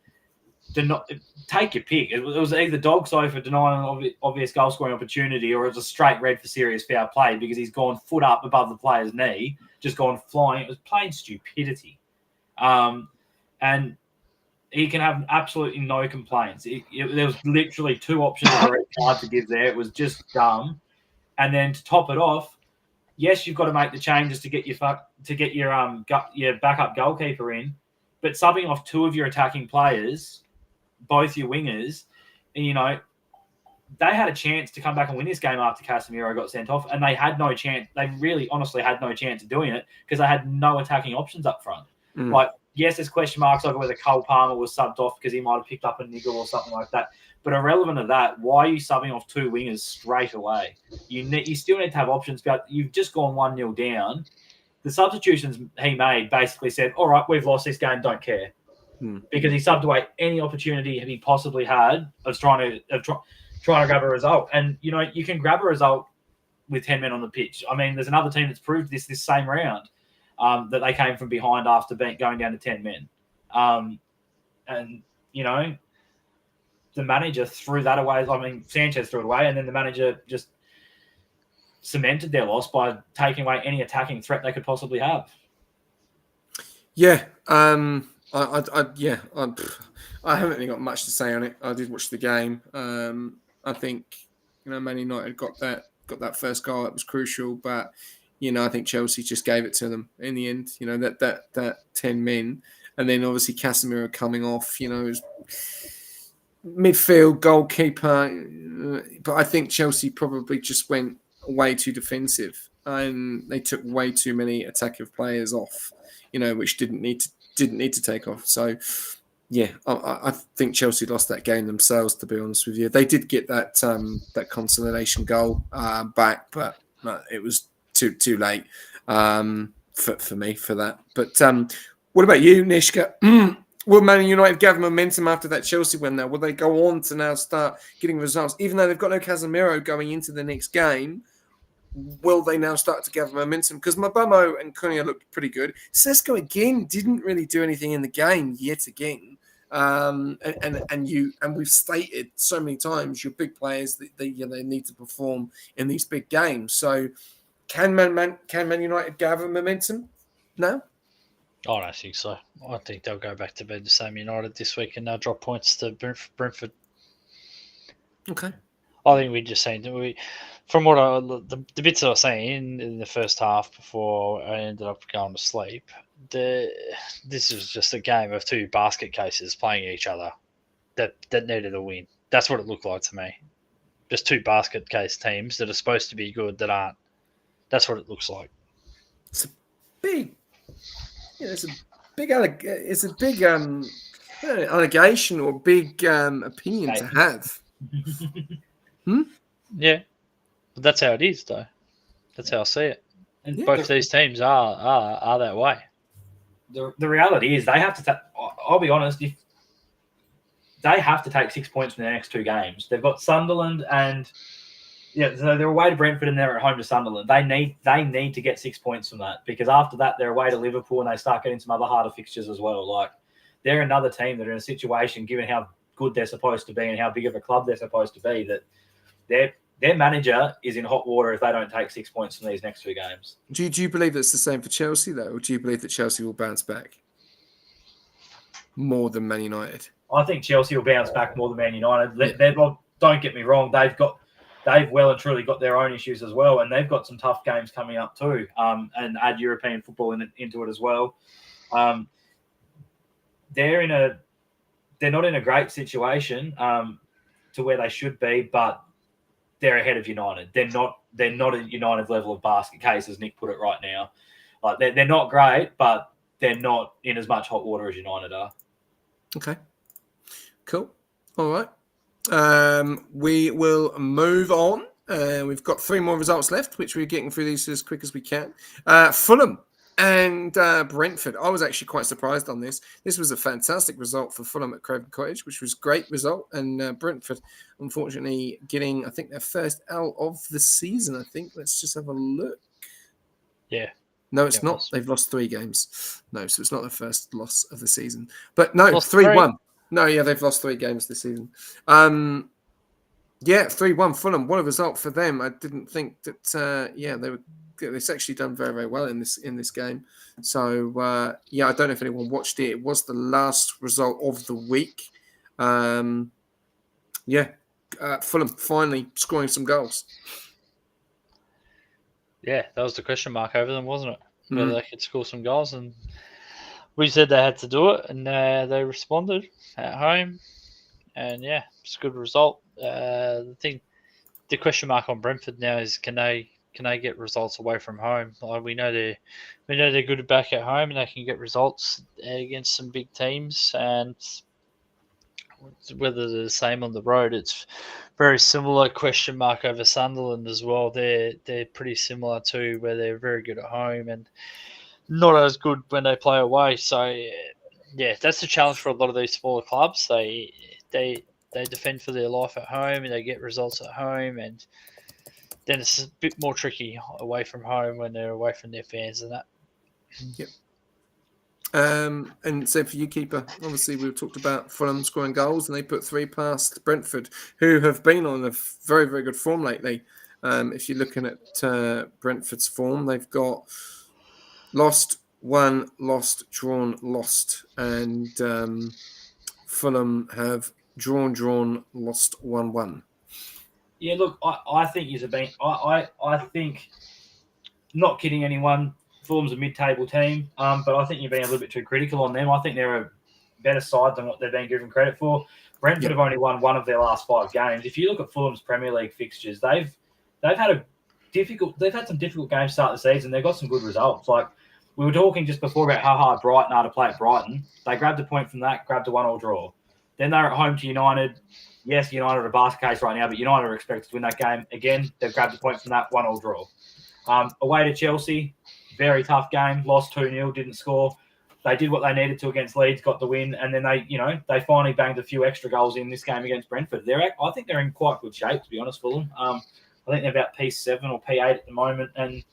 Take your pick. It was either dog side for denying an obvious goal scoring opportunity, or it was a straight red for serious foul play because he's gone foot up above the player's knee, just gone flying. It was plain stupidity, and he can have absolutely no complaints. There was literally 2 options of a red card to give there. It was just dumb, and then to top it off, yes, you've got to make the changes to get your backup goalkeeper in, but subbing off 2 of your attacking players, both your wingers, they had a chance to come back and win this game after Casemiro got sent off, and they had no chance. They really, honestly had no chance of doing it because they had no attacking options up front. Yes, there's question marks over whether Cole Palmer was subbed off because he might have picked up a niggle or something like that. But irrelevant of that, why are you subbing off 2 wingers straight away? You still need to have options, but you've just gone 1-0 down. The substitutions he made basically said, all right, we've lost this game, don't care. Because he subbed away any opportunity he possibly had of trying to grab a result. And, you can grab a result with 10 men on the pitch. I mean, there's another team that's proved this same round, that they came from behind after going down to 10 men. The manager threw that away. I mean, Sanchez threw it away, and then the manager just cemented their loss by taking away any attacking threat they could possibly have. Yeah, I haven't really got much to say on it. I did watch the game. I think Man United got that first goal. That was crucial, but I think Chelsea just gave it to them in the end. That 10 men, and then obviously Casemiro coming off. Was midfield goalkeeper, but I think Chelsea probably just went way too defensive, and they took way too many attacking players off. Which didn't need to take off. So, yeah, I think Chelsea lost that game themselves. To be honest with you, they did get that consolidation goal back, but it was too late for me for that. But what about you, Nishka? Will Man United gather momentum after that Chelsea win now? Will they go on to now start getting results? Even though they've got no Casemiro going into the next game, will they now start to gather momentum? Because Mabomo and Cunha looked pretty good. Sesko again didn't really do anything in the game yet again. And we've stated so many times your big players they need to perform in these big games. So can Man United gather momentum now? I don't think so. I think they'll go back to being the same United this week and they'll drop points to Brentford. Okay. I think we just saying from what the bits I was saying in the first half before I ended up going to sleep. This was just a game of two basket cases playing each other that needed a win. That's what it looked like to me. Just two basket case teams that are supposed to be good that aren't. That's what it looks like. It's a big. It's a big allegation or big opinion to have. Yeah, but that's how it is, though. That's how I see it. And both these teams are that way. The reality is they have to. I'll be honest. If they have to take 6 points from their next two games, they've got Sunderland and so they're away to Brentford and they're at home to Sunderland. They need to get 6 points from that because after that they're away to Liverpool and they start getting some other harder fixtures as well. Like they're another team that are in a situation, given how good they're supposed to be and how big of a club they're supposed to be, that their manager is in hot water if they don't take 6 points from these next two games. Do you believe that's the same for Chelsea though, or do you believe that Chelsea will bounce back more than Man United? I think Chelsea will bounce back more than Man United. Don't get me wrong; they've well and truly got their own issues as well, and they've got some tough games coming up too. And add European football into it as well. They're not in a great situation to where they should be, but they're ahead of United. They're not at United's level of basket case, as Nick put it right now. Like they're not great, but they're not in as much hot water as United are. Okay, cool. All right. We will move on. We've got three more results left, which we're getting through these as quick as we can. Fulham and Brentford. I was actually quite surprised on this. This was a fantastic result for Fulham at Craven Cottage, which was a great result. And Brentford, unfortunately, getting, I think, their first L of the season, I think. Let's just have a look. Yeah. No, it's not. They've lost 3 games. No, so it's not the first loss of the season. But no, 3-1. No, yeah, they've lost 3 games this season. 3-1 Fulham. What a result for them. I didn't think that, they've actually done very, very well in this game. So, I don't know if anyone watched it. It was the last result of the week. Fulham finally scoring some goals. Yeah, that was the question mark over them, wasn't it? Whether they could score some goals, and we said they had to do it, and they responded at home, and it's a good result. The question mark on Brentford now is can they get results away from home? Like we know they're good back at home, and they can get results against some big teams, and whether they're the same on the road, it's very similar. Question mark over Sunderland as well. They're pretty similar too, where they're very good at home and not as good when they play away. So that's the challenge for a lot of these smaller clubs. They defend for their life at home and they get results at home, and then it's a bit more tricky away from home when they're away from their fans and that. Yep. And so for you, keeper, obviously we've talked about Fulham scoring goals, and they put 3 past Brentford, who have been on a very, very good form lately. If you're looking at Brentford's form, they've got lost won, lost, drawn, lost. And Fulham have drawn, lost 1-1. Yeah, look, I think you're being. I think, not kidding anyone, Fulham's a mid-table team, but I think you're being a little bit too critical on them. I think they're a better side than what they're being given credit for. Brentford have only won one of their last 5 games. If you look at Fulham's Premier League fixtures, they've had some difficult games to start the season. They've got some good results. Like, we were talking just before about how hard Brighton are to play at Brighton. They grabbed a point from that, grabbed a 1-1 draw. Then they're at home to United. Yes, United are a basket case right now, but United are expected to win that game. Again, they've grabbed a point from that 1-1 draw. Away to Chelsea, very tough game, lost 2-0, didn't score. They did what they needed to against Leeds, got the win, and then they finally banged a few extra goals in this game against Brentford. I think they're in quite good shape, to be honest, Fulham. I think they're about P7 or P8 at the moment, and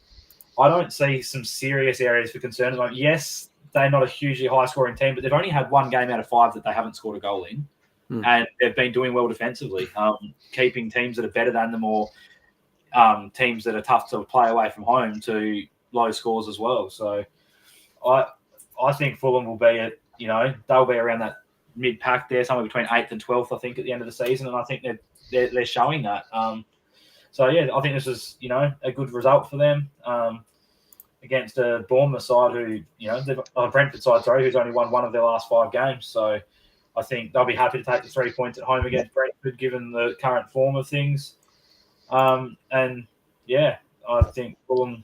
I don't see some serious areas for concern at the moment. Yes, they're not a hugely high-scoring team, but they've only had 1 game out of 5 that they haven't scored a goal in, and they've been doing well defensively, keeping teams that are better than them or teams that are tough to play away from home to low scores as well. So I think Fulham will be they'll be around that mid-pack there, somewhere between 8th and 12th, I think, at the end of the season, and I think they're showing that. So, yeah, I think this is, a good result for them against a Bournemouth side who, a Brentford side, who's only won one of their last 5 games. So I think they'll be happy to take the 3 points at home against Brentford, given the current form of things. And, yeah, I think Fulham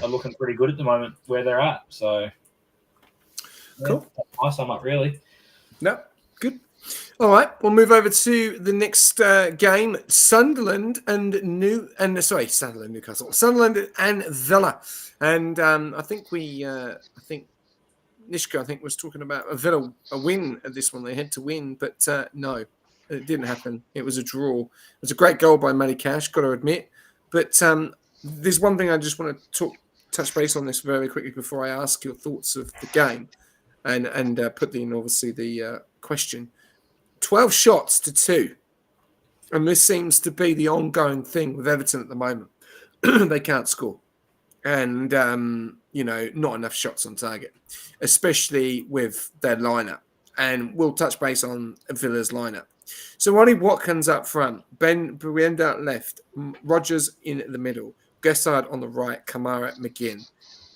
are looking pretty good at the moment where they're at. So, yeah, cool. I sum up, really. No, good. All right, we'll move over to the next game: Sunderland and Newcastle. Sunderland and Villa, and I think Nishka was talking about a Villa a win at this one. They had to win, but no, it didn't happen. It was a draw. It was a great goal by Matty Cash, got to admit. But there's one thing I just want to touch base on this very quickly before I ask your thoughts of the game, and put in obviously the question. 12 shots to 2. And this seems to be the ongoing thing with Everton at the moment. They can't score. And, not enough shots on target, especially with their lineup. And we'll touch base on Villa's lineup. So Ronnie Watkins up front, Ben Brienda left, Rogers in the middle, Gessard on the right, Kamara, McGinn,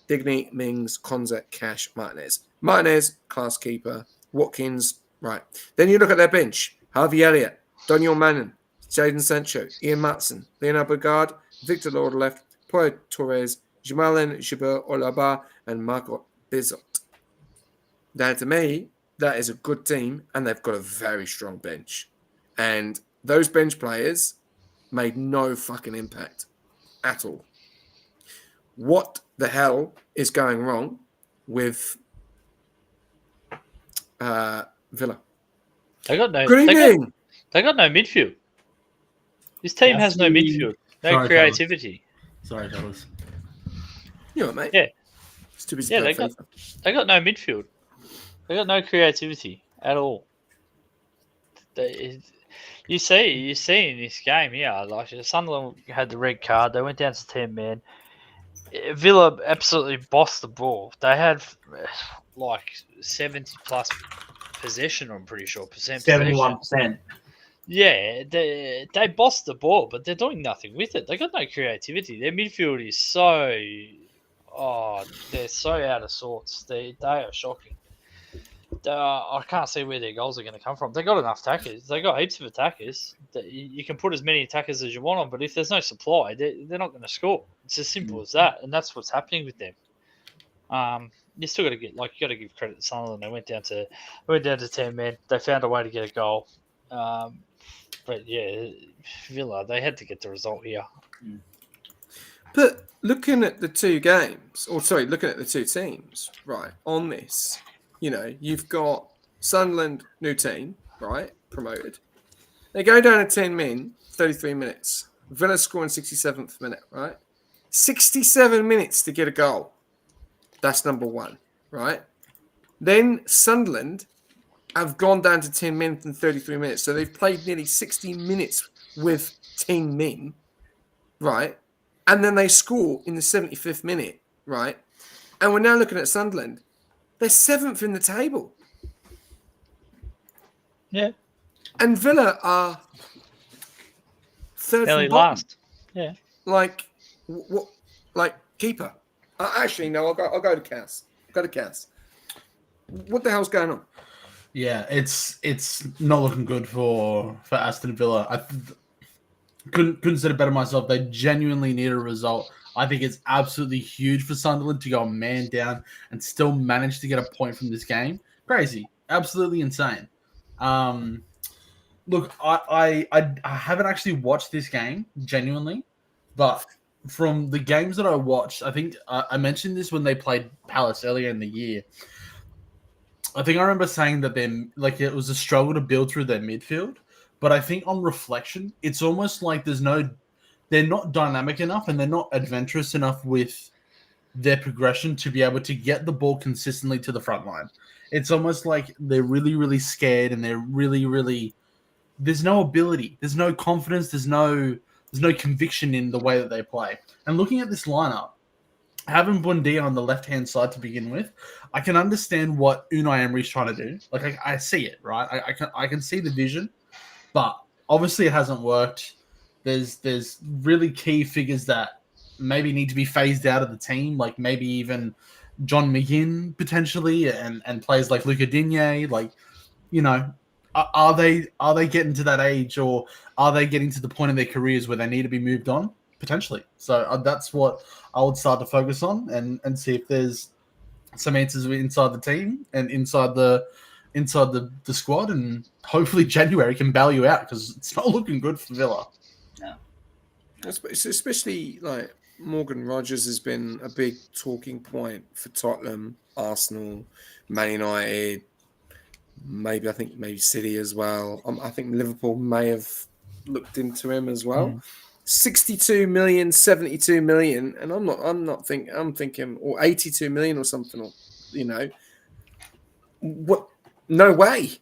Digny, Mings, Konza, Cash, Martinez, class keeper, Watkins. Right. Then you look at their bench. Harvey Elliott, Daniel Mannon, Jadon Sancho, Ian Matson, Leonard Bogard, Victor Lord left, Pau Torres, Jamalin Jibber Olaba, and Marco Bizot. Now, to me, that is a good team, and they've got a very strong bench. And those bench players made no fucking impact at all. What the hell is going wrong with Villa? They got no. Good evening. They got no midfield. This team has no midfield, no creativity. Sorry, fellas. You know what, mate? Yeah. It's too busy. Yeah, they got no midfield. They got no creativity at all. You see in this game here, like Sunderland had the red card. They went down to 10 men. Villa absolutely bossed the ball. They had like 70 plus possession. I'm pretty sure 71%. Yeah, they bossed the ball, but they're doing nothing with it. They got no creativity. Their midfield is they're so out of sorts. They are shocking. I can't see where their goals are going to come from. They got enough attackers. They got heaps of attackers. You can put as many attackers as you want on, but if there's no supply, they're not going to score. It's as simple as that, and that's what's happening with them. You still got to give credit to Sunderland. They went down to 10 men. They found a way to get a goal. But yeah, Villa, they had to get the result here. But looking at the two teams, right, on this, you've got Sunderland, new team, right, promoted. They go down to 10 men, 33 minutes. Villa scoring 67th minute, right? 67 minutes to get a goal. That's number one, right? Then Sunderland have gone down to 10 men in 33 minutes. So they've played nearly 60 minutes with 10 men, right? And then they score in the 75th minute, right? And we're now looking at Sunderland. They're 7th in the table. Yeah. And Villa are 3rd Nearly from bottom. last. Yeah. Like, what? Like, keeper. Actually, no, I'll go to Cass. What the hell's going on? Yeah, it's not looking good for Aston Villa. I couldn't say it better myself. They genuinely need a result. I think it's absolutely huge for Sunderland to go a man down and still manage to get a point from this game. Crazy, absolutely insane. Look, I haven't actually watched this game genuinely, but from the games that I watched, I think I mentioned this when they played Palace earlier in the year. I think I remember saying that it was a struggle to build through their midfield, but I think on reflection, it's almost like they're not dynamic enough and they're not adventurous enough with their progression to be able to get the ball consistently to the front line. It's almost like they're really, really scared and they're really, really. There's no ability, there's no confidence, there's no conviction in the way that they play. And looking at this lineup, having Buendia on the left-hand side to begin with, I can understand what Unai Emery's trying to do. Like, I see it, right? I can see the vision, but obviously it hasn't worked. There's really key figures that maybe need to be phased out of the team, like maybe even John McGinn potentially, and players like Luca Digne. Like, you know, are they getting to that age, or are they getting to the point in their careers where they need to be moved on? Potentially. So that's what I would start to focus on and see if there's some answers inside the team and inside the squad, and hopefully January can bail you out because it's not looking good for Villa. Yeah. Especially like Morgan Rogers has been a big talking point for Tottenham, Arsenal, Man United, maybe City as well. I think Liverpool may have looked into him as well. 62 million, 72 million, and I'm thinking, or 82 million or something, or, you know, what? No way.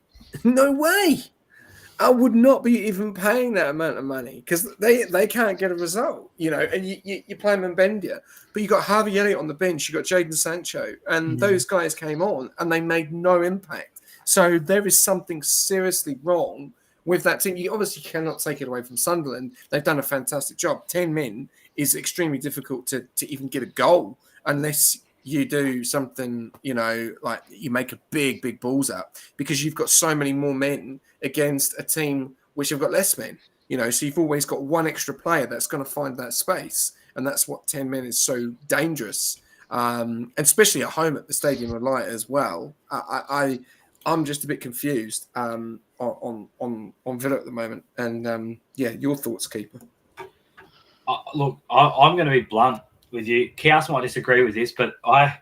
I would not be even paying that amount of money because they can't get a result, you know. And you're playing Mbendia, but you got Harvey Elliott on the bench, you got Jadon Sancho, and those guys came on and they made no impact. So there is something seriously wrong with that team. You obviously cannot take it away from Sunderland. They've done a fantastic job. 10 men is extremely difficult to even get a goal unless you do something, you know, like you make a big balls up, because you've got so many more men against a team which have got less men, you know, so you've always got one extra player that's going to find that space. And that's what 10 men is so dangerous. And especially at home at the Stadium of Light as well. I'm just a bit confused on Villa at the moment. And your thoughts, Keeper? Look, I'm going to be blunt with you. Chaos might disagree with this, but I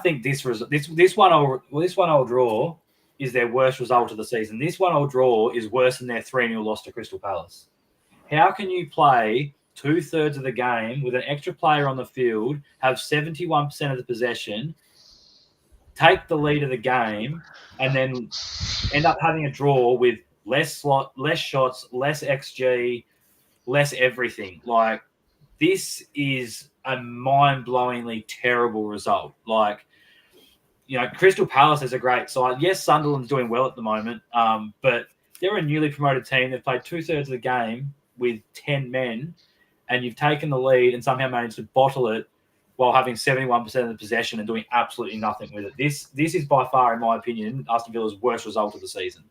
think this one I'll draw is their worst result of the season. This one I'll draw is worse than their 3-0 loss to Crystal Palace. How can you play 2/3 of the game with an extra player on the field, have 71% of the possession, take the lead of the game, and then end up having a draw with less shots, less XG, less everything? Like, this is a mind-blowingly terrible result. Like, you know, Crystal Palace is a great side. Yes, Sunderland's doing well at the moment, but they're a newly promoted team. They've played 2/3 of the game with 10 men, and you've taken the lead and somehow managed to bottle it while having 71% of the possession and doing absolutely nothing with it. This is by far, in my opinion, Aston Villa's worst result of the season.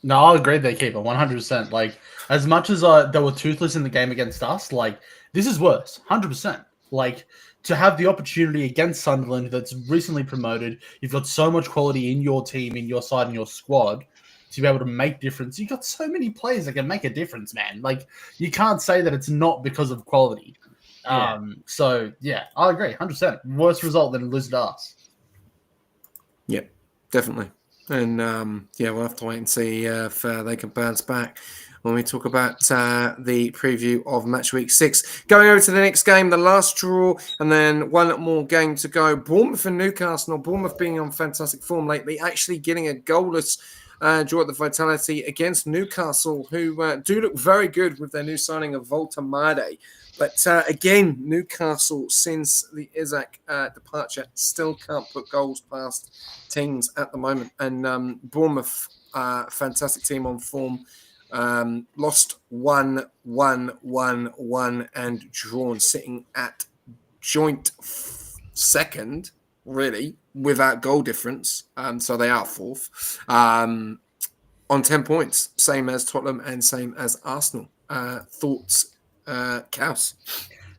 No, I'll agree there, Keeper, 100%. Like, as much as they were toothless in the game against us, like, this is worse, 100%. Like, to have the opportunity against Sunderland that's recently promoted, you've got so much quality in your team, in your side, in your squad, to be able to make difference. You've got so many players that can make a difference, man. Like, you can't say that it's not because of quality. Yeah. So, yeah, I agree, 100%. Worse result than losing to us. Yeah, definitely. And, we'll have to wait and see if they can bounce back when we talk about the preview of Matchweek 6. Going over to the next game, the last draw, and then one more game to go. Bournemouth and Newcastle. Bournemouth being on fantastic form lately, actually getting a goalless draw at the Vitality against Newcastle, who do look very good with their new signing of Volta Made. But again, Newcastle, since the Isaac departure, still can't put goals past teams at the moment. And Bournemouth, fantastic team on form, lost 1-1-1-1 and drawn, sitting at joint second, really, without goal difference. So they are fourth on 10 points, same as Tottenham and same as Arsenal. Thoughts? Caus.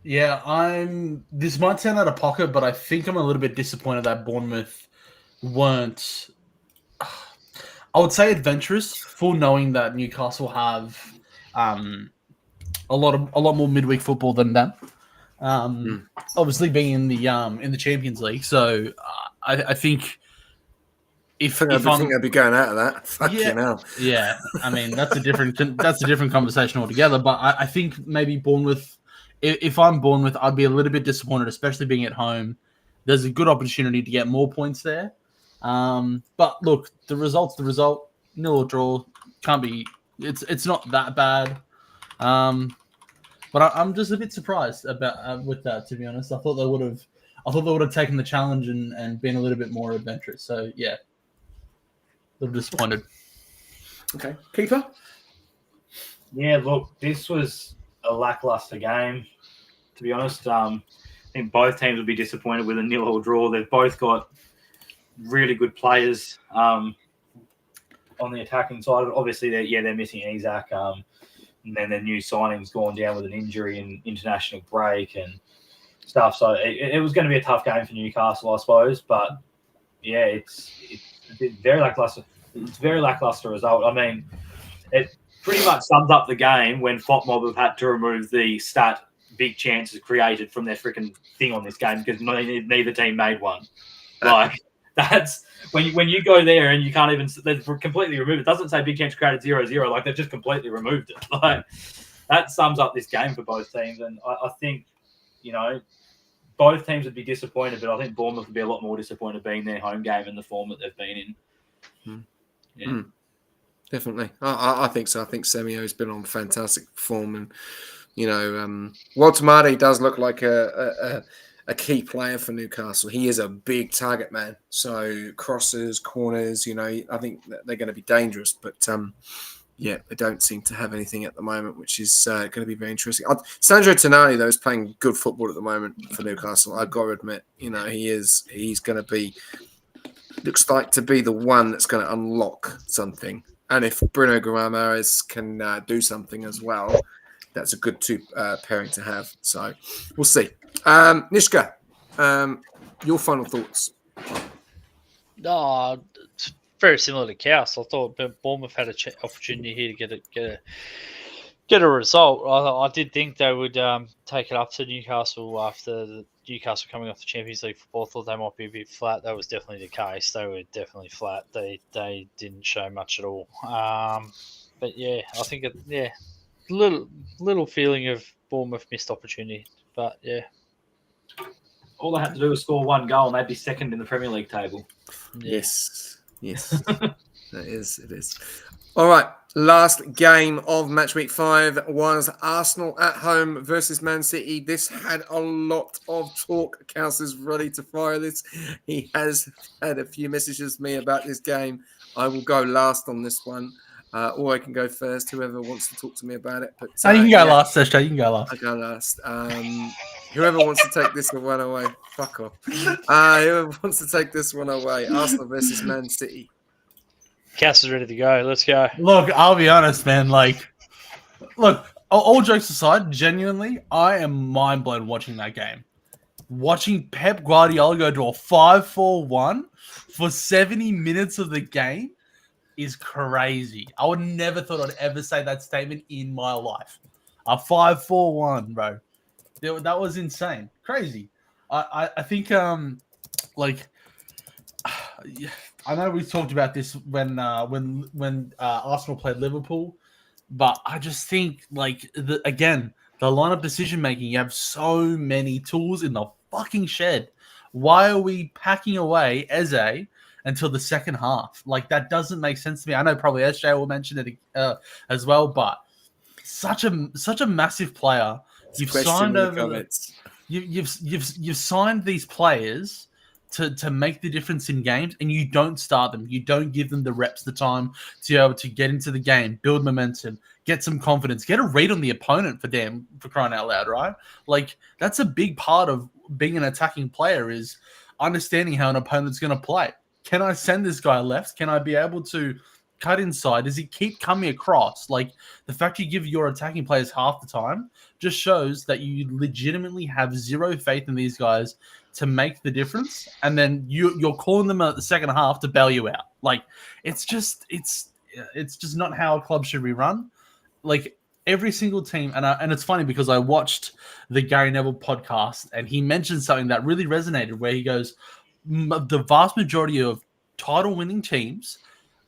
Yeah, this might sound out of pocket, but I think I'm a little bit disappointed that Bournemouth weren't, I would say, adventurous, full knowing that Newcastle have a lot more midweek football than them. Obviously being in the Champions League, so I think if I'd be going out of that. Fucking hell. Yeah, I mean that's a different conversation altogether. But I think maybe Bournemouth, if I'm Bournemouth, I'd be a little bit disappointed, especially being at home. There's a good opportunity to get more points there. But look, the result's the result. Nil or draw can't be. It's not that bad. But I'm just a bit surprised about with that. To be honest, I thought they would have taken the challenge and been a little bit more adventurous. So yeah. I'm disappointed. Okay. Keeper? Yeah, look, this was a lackluster game, to be honest. I think both teams would be disappointed with a 0-0 draw. They've both got really good players on the attacking side. Obviously, they're missing Isaac, and then their new signing's gone down with an injury and international break and stuff. So it was going to be a tough game for Newcastle, I suppose. But, yeah, it's very lackluster. It's a very lackluster result. I mean, it pretty much sums up the game when FOTMob have had to remove the stat big chances created from their freaking thing on this game because neither team made one. Like, that's when you go there and you can't even, they've completely removed it. It doesn't say big chance created 0-0. Like, they've just completely removed it. Like, that sums up this game for both teams. And I think, both teams would be disappointed, but I think Bournemouth would be a lot more disappointed being their home game and the form that they've been in. Yeah. Definitely. I think so. I think Semio's been on fantastic form, and Walter Marty does look like a key player for Newcastle. He is a big target man. So crosses, corners, I think that they're going to be dangerous, but they don't seem to have anything at the moment, which is going to be very interesting. Sandro Tonali, though, is playing good football at the moment for Newcastle. I've got to admit, he's going to be, looks like to be the one that's going to unlock something. And if Bruno Guimaraes can do something as well, that's a good pairing to have. So we'll see. Nishka, your final thoughts? It's very similar to Chaos. I thought Bournemouth had an opportunity here to get a result. I did think they would take it up to Newcastle after the Newcastle coming off the Champions League football. I thought they might be a bit flat. That was definitely the case. They were definitely flat. They didn't show much at all. But yeah, I think little feeling of Bournemouth missed opportunity. But yeah, all they had to do was score one goal and they'd be second in the Premier League table. Yeah. Yes. It is. All right. Last game of Matchweek 5 was Arsenal at home versus Man City. This had a lot of talk. Caus is ready to fire this. He has had a few messages to me about this game. I will go last on this one. Or I can go first, whoever wants to talk to me about it. But you can go last, Sesha. You can go last. I go last. Whoever wants to take this one away, fuck off. Whoever wants to take this one away, Arsenal versus Man City. Cass is ready to go. Let's go. Look, I'll be honest, man. All jokes aside, genuinely, I am mind blown watching that game. Watching Pep Guardiola go to a 5-4-1 for 70 minutes of the game is crazy. I would never thought I'd ever say that statement in my life. A 5-4-1, bro. That was insane. Crazy. I think, I know we talked about this when Arsenal played Liverpool, but I just think the lineup decision making. You have so many tools in the fucking shed. Why are we packing away Eze until the second half. Like, that doesn't make sense to me. I know probably SJ will mention it as well, but such a massive player. You've signed over you've signed these players to make the difference in games, and you don't start them. You don't give them the reps, the time to be able to get into the game, build momentum, get some confidence, get a read on the opponent for crying out loud, right? Like, that's a big part of being an attacking player, is understanding how an opponent's going to play. Can I send this guy left? Can I be able to cut inside? Does he keep coming across? Like, the fact you give your attacking players half the time just shows that you legitimately have zero faith in these guys to make the difference, and then you're calling them at the second half to bail you out. Like, it's just not how a club should be run. Like, every single team, and it's funny because I watched the Gary Neville podcast, and he mentioned something that really resonated, where he goes, the vast majority of title-winning teams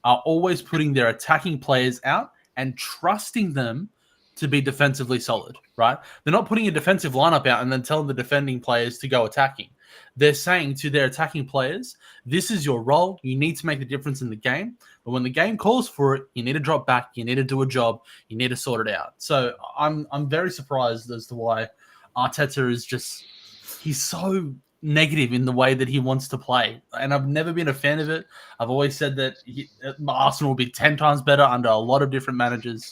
are always putting their attacking players out and trusting them to be defensively solid, right? They're not putting a defensive lineup out and then telling the defending players to go attacking. They're saying to their attacking players, this is your role. You need to make the difference in the game. But when the game calls for it, you need to drop back. You need to do a job. You need to sort it out. So I'm very surprised as to why Arteta is just, he's so negative in the way that he wants to play. And I've never been a fan of it. I've always said that Arsenal will be 10 times better under a lot of different managers.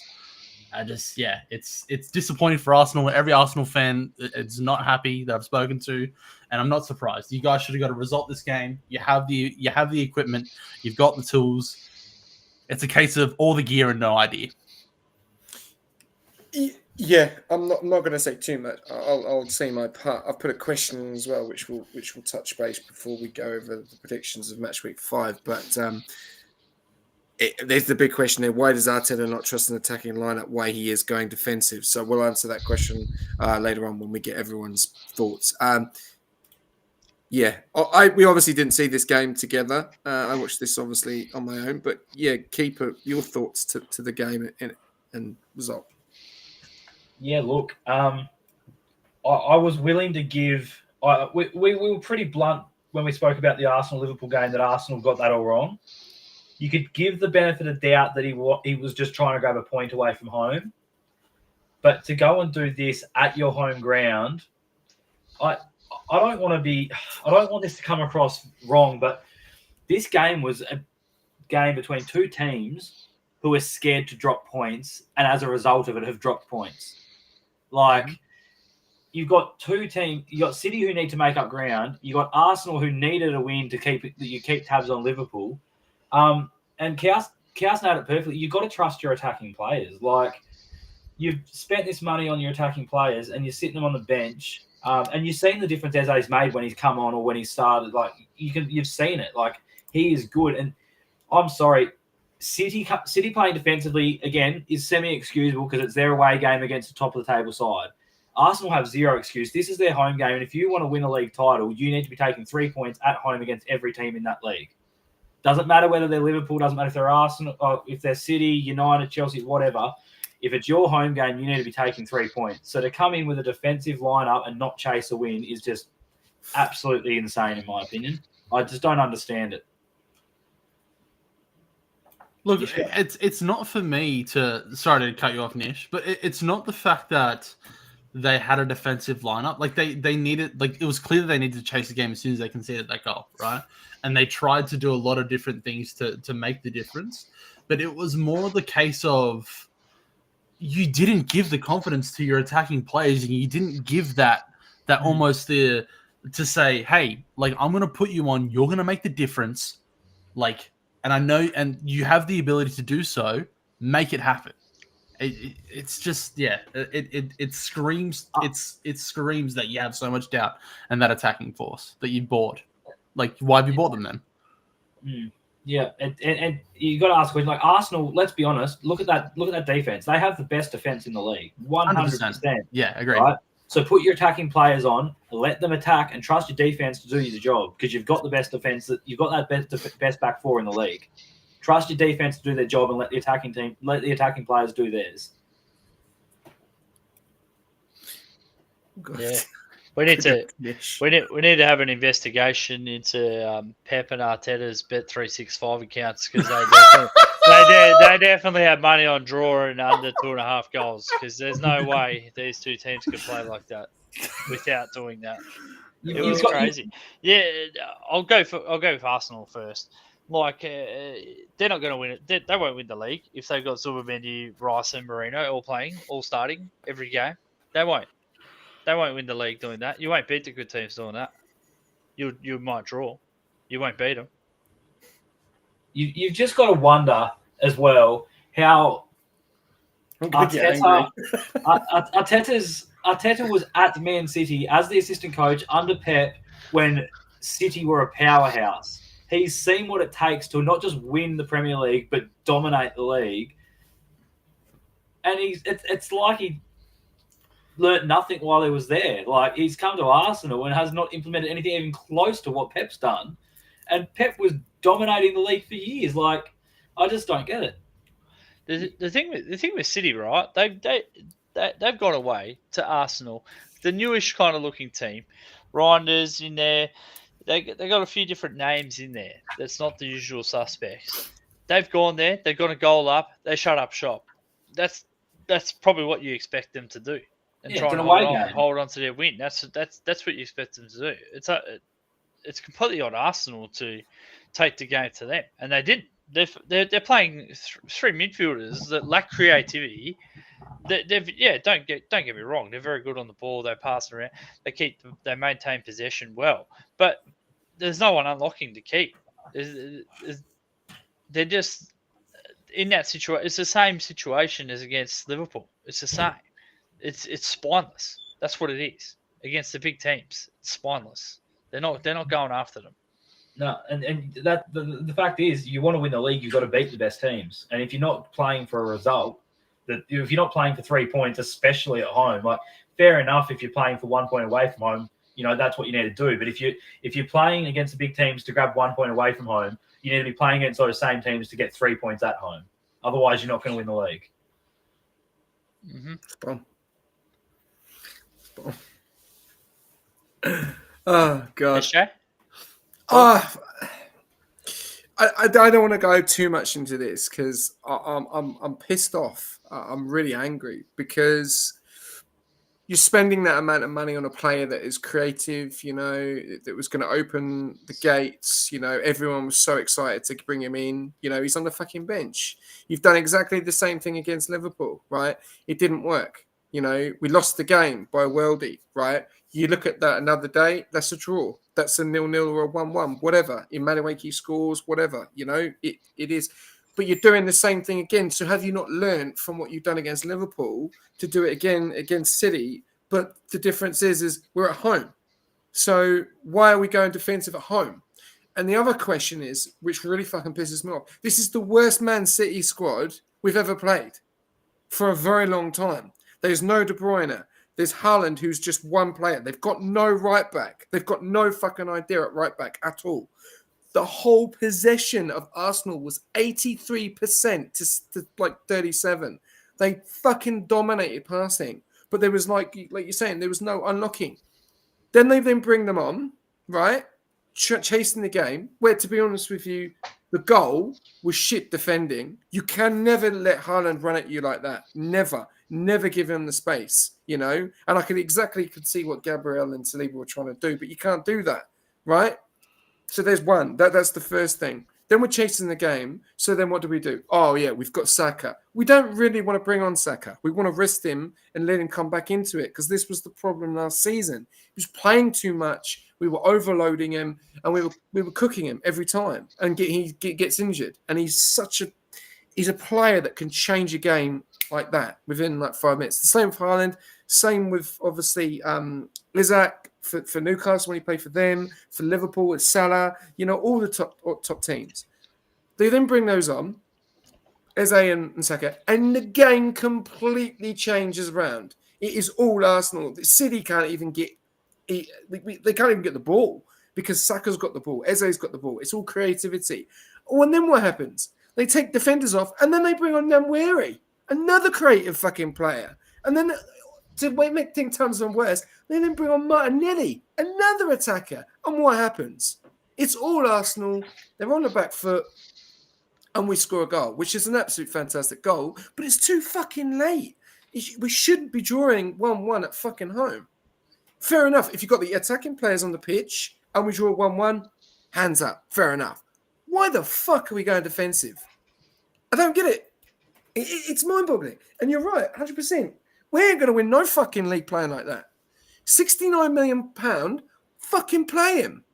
It's disappointing for Arsenal. Every Arsenal fan is not happy that I've spoken to, and I'm not surprised. You guys should have got a result this game. You have the equipment, you've got the tools. It's a case of all the gear and no idea. Yeah, I'm not going to say too much. I'll say my part. I've put a question in as well, which will touch base before we go over the predictions of Matchweek 5. But there's the big question there. Why does Arteta not trust an attacking lineup? Why he is going defensive? So we'll answer that question later on when we get everyone's thoughts. We obviously didn't see this game together. I watched this obviously on my own. But yeah, Keeper, your thoughts to the game and result. Yeah, look, I was willing to give. We were pretty blunt when we spoke about the Arsenal-Liverpool game that Arsenal got that all wrong. You could give the benefit of doubt that he was just trying to grab a point away from home. But to go and do this at your home ground, I don't want this to come across wrong, but this game was a game between two teams who are scared to drop points, and as a result of it have dropped points. Like, you've got two teams. You got City who need to make up ground. You got Arsenal who needed a win to keep tabs on Liverpool. And Chaos nailed it perfectly. You've got to trust your attacking players. Like, you've spent this money on your attacking players, and you're sitting them on the bench. And you've seen the difference Eze's made when he's come on or when he started. Like, you've seen it. Like, he is good. And I'm sorry, City playing defensively again is semi-excusable because it's their away game against the top of the table side. Arsenal have zero excuse. This is their home game, and if you want to win a league title, you need to be taking 3 points at home against every team in that league. Doesn't matter whether they're Liverpool, doesn't matter if they're Arsenal, or if they're City, United, Chelsea, whatever. If it's your home game, you need to be taking 3 points. So to come in with a defensive lineup and not chase a win is just absolutely insane, in my opinion. I just don't understand it. Look, it's not for me to... Sorry to cut you off, Nish, but it's not the fact that they had a defensive lineup. Like, they needed... Like, it was clear that they needed to chase the game as soon as they conceded that goal, right? And they tried to do a lot of different things to make the difference. But it was more the case of you didn't give the confidence to your attacking players, and you didn't give that almost the... To say, hey, like, I'm going to put you on. You're going to make the difference. Like... And I know, and you have the ability to do so. Make it happen. It's just, yeah. It screams. It screams that you have so much doubt and that attacking force that you bought. Like, why have you bought them then? Yeah, and you got to ask a question. Like, Arsenal, let's be honest. Look at that defense. They have the best defense in the league. 100%. Yeah, agreed. Right? So put your attacking players on, let them attack, and trust your defense to do the job because you've got the best defense. You've got that best back four in the league. Trust your defense to do their job and let the attacking players do theirs. Yeah. We need to Yes. we need to have an investigation into Pep and Arteta's Bet365 accounts because they definitely have money on drawing under 2.5 goals because there's no way these two teams could play like that without doing that. It was crazy. Yeah, I'll go with Arsenal first. Like they're not going to win it. They won't win the league if they've got Zubimendi, Rice, and Marino all playing, all starting every game. They won't. They won't win the league doing that. You won't beat the good teams doing that. You might draw. You won't beat them. You've just got to wonder as well how Arteta was at Man City as the assistant coach under Pep when City were a powerhouse. He's seen what it takes to not just win the Premier League but dominate the league. And it's like he learnt nothing while he was there. Like, he's come to Arsenal and has not implemented anything even close to what Pep's done. And Pep was dominating the league for years. Like, I just don't get it. The thing with City, right? They've gone away to Arsenal, the newish kind of looking team. Reinders in there. They got a few different names in there. That's not the usual suspects. They've gone there. They've got a goal up. They shut up shop. That's probably what you expect them to do. And try and hold on to their win. That's what you expect them to do. It's completely on Arsenal to take the game to them, and they didn't. They're playing three midfielders that lack creativity. Don't get me wrong. They're very good on the ball. They pass around. They maintain possession well, but there's no one unlocking to keep. They're just in that situation. It's the same situation as against Liverpool. It's the same. It's spineless. That's what it is against the big teams. It's spineless. They're not going after them. No, and that the fact is, you want to win the league, you've got to beat the best teams. And if you're not playing for a result, if you're not playing for 3 points, especially at home, like, fair enough if you're playing for 1 point away from home, that's what you need to do. But if you're playing against the big teams to grab 1 point away from home, you need to be playing against those same teams to get 3 points at home. Otherwise, you're not going to win the league. Mm-hmm. Oh God. SJ? I don't want to go too much into this because I'm pissed off. I'm really angry because you're spending that amount of money on a player that is creative, that was going to open the gates. Everyone was so excited to bring him in. He's on the fucking bench. You've done exactly the same thing against Liverpool, right? It didn't work. We lost the game by a worldie, right? You look at that another day, that's a draw. That's a 0-0 or a 1-1, whatever. Madueke scores, whatever. It is. But you're doing the same thing again. So have you not learned from what you've done against Liverpool to do it again against City? But the difference is we're at home. So why are we going defensive at home? And the other question is, which really fucking pisses me off, this is the worst Man City squad we've ever played for a very long time. There's no De Bruyne. There's Haaland, who's just one player. They've got no right back. They've got no fucking idea at right back at all. The whole possession of Arsenal was 83% to like 37. They fucking dominated passing. But there was, like you're saying, there was no unlocking. Then they bring them on, right? Chasing the game, where, to be honest with you, the goal was shit defending. You can never let Haaland run at you like that. Never give him the space, And I could see what Gabriel and Saliba were trying to do, but you can't do that, right? So there's one. That's the first thing. Then we're chasing the game. So then what do? Oh, yeah, we've got Saka. We don't really want to bring on Saka. We want to rest him and let him come back into it because this was the problem last season. He was playing too much. We were overloading him and we were cooking him every time. And he gets injured. And he's a player that can change a game like that within like 5 minutes. The same with Haaland. Same with, obviously, Isaac for Newcastle when he played for them. For Liverpool, it's Salah. All the top teams. They then bring those on, Eze and Saka, and the game completely changes around. It is all Arsenal. The City can't even get... they can't even get the ball because Saka's got the ball. Eze's got the ball. It's all creativity. Oh, and then what happens? They take defenders off and then they bring on Namweri, another creative fucking player. And then To make things tons and worse, they then bring on Martinelli, another attacker. And what happens? It's all Arsenal. They're on the back foot. And we score a goal, which is an absolute fantastic goal. But it's too fucking late. We shouldn't be drawing 1-1 at fucking home. Fair enough. If you've got the attacking players on the pitch and we draw 1-1, hands up. Fair enough. Why the fuck are we going defensive? I don't get it. It's mind-boggling. And you're right, 100%. We ain't going to win no fucking league playing like that. £69 million, fucking play him.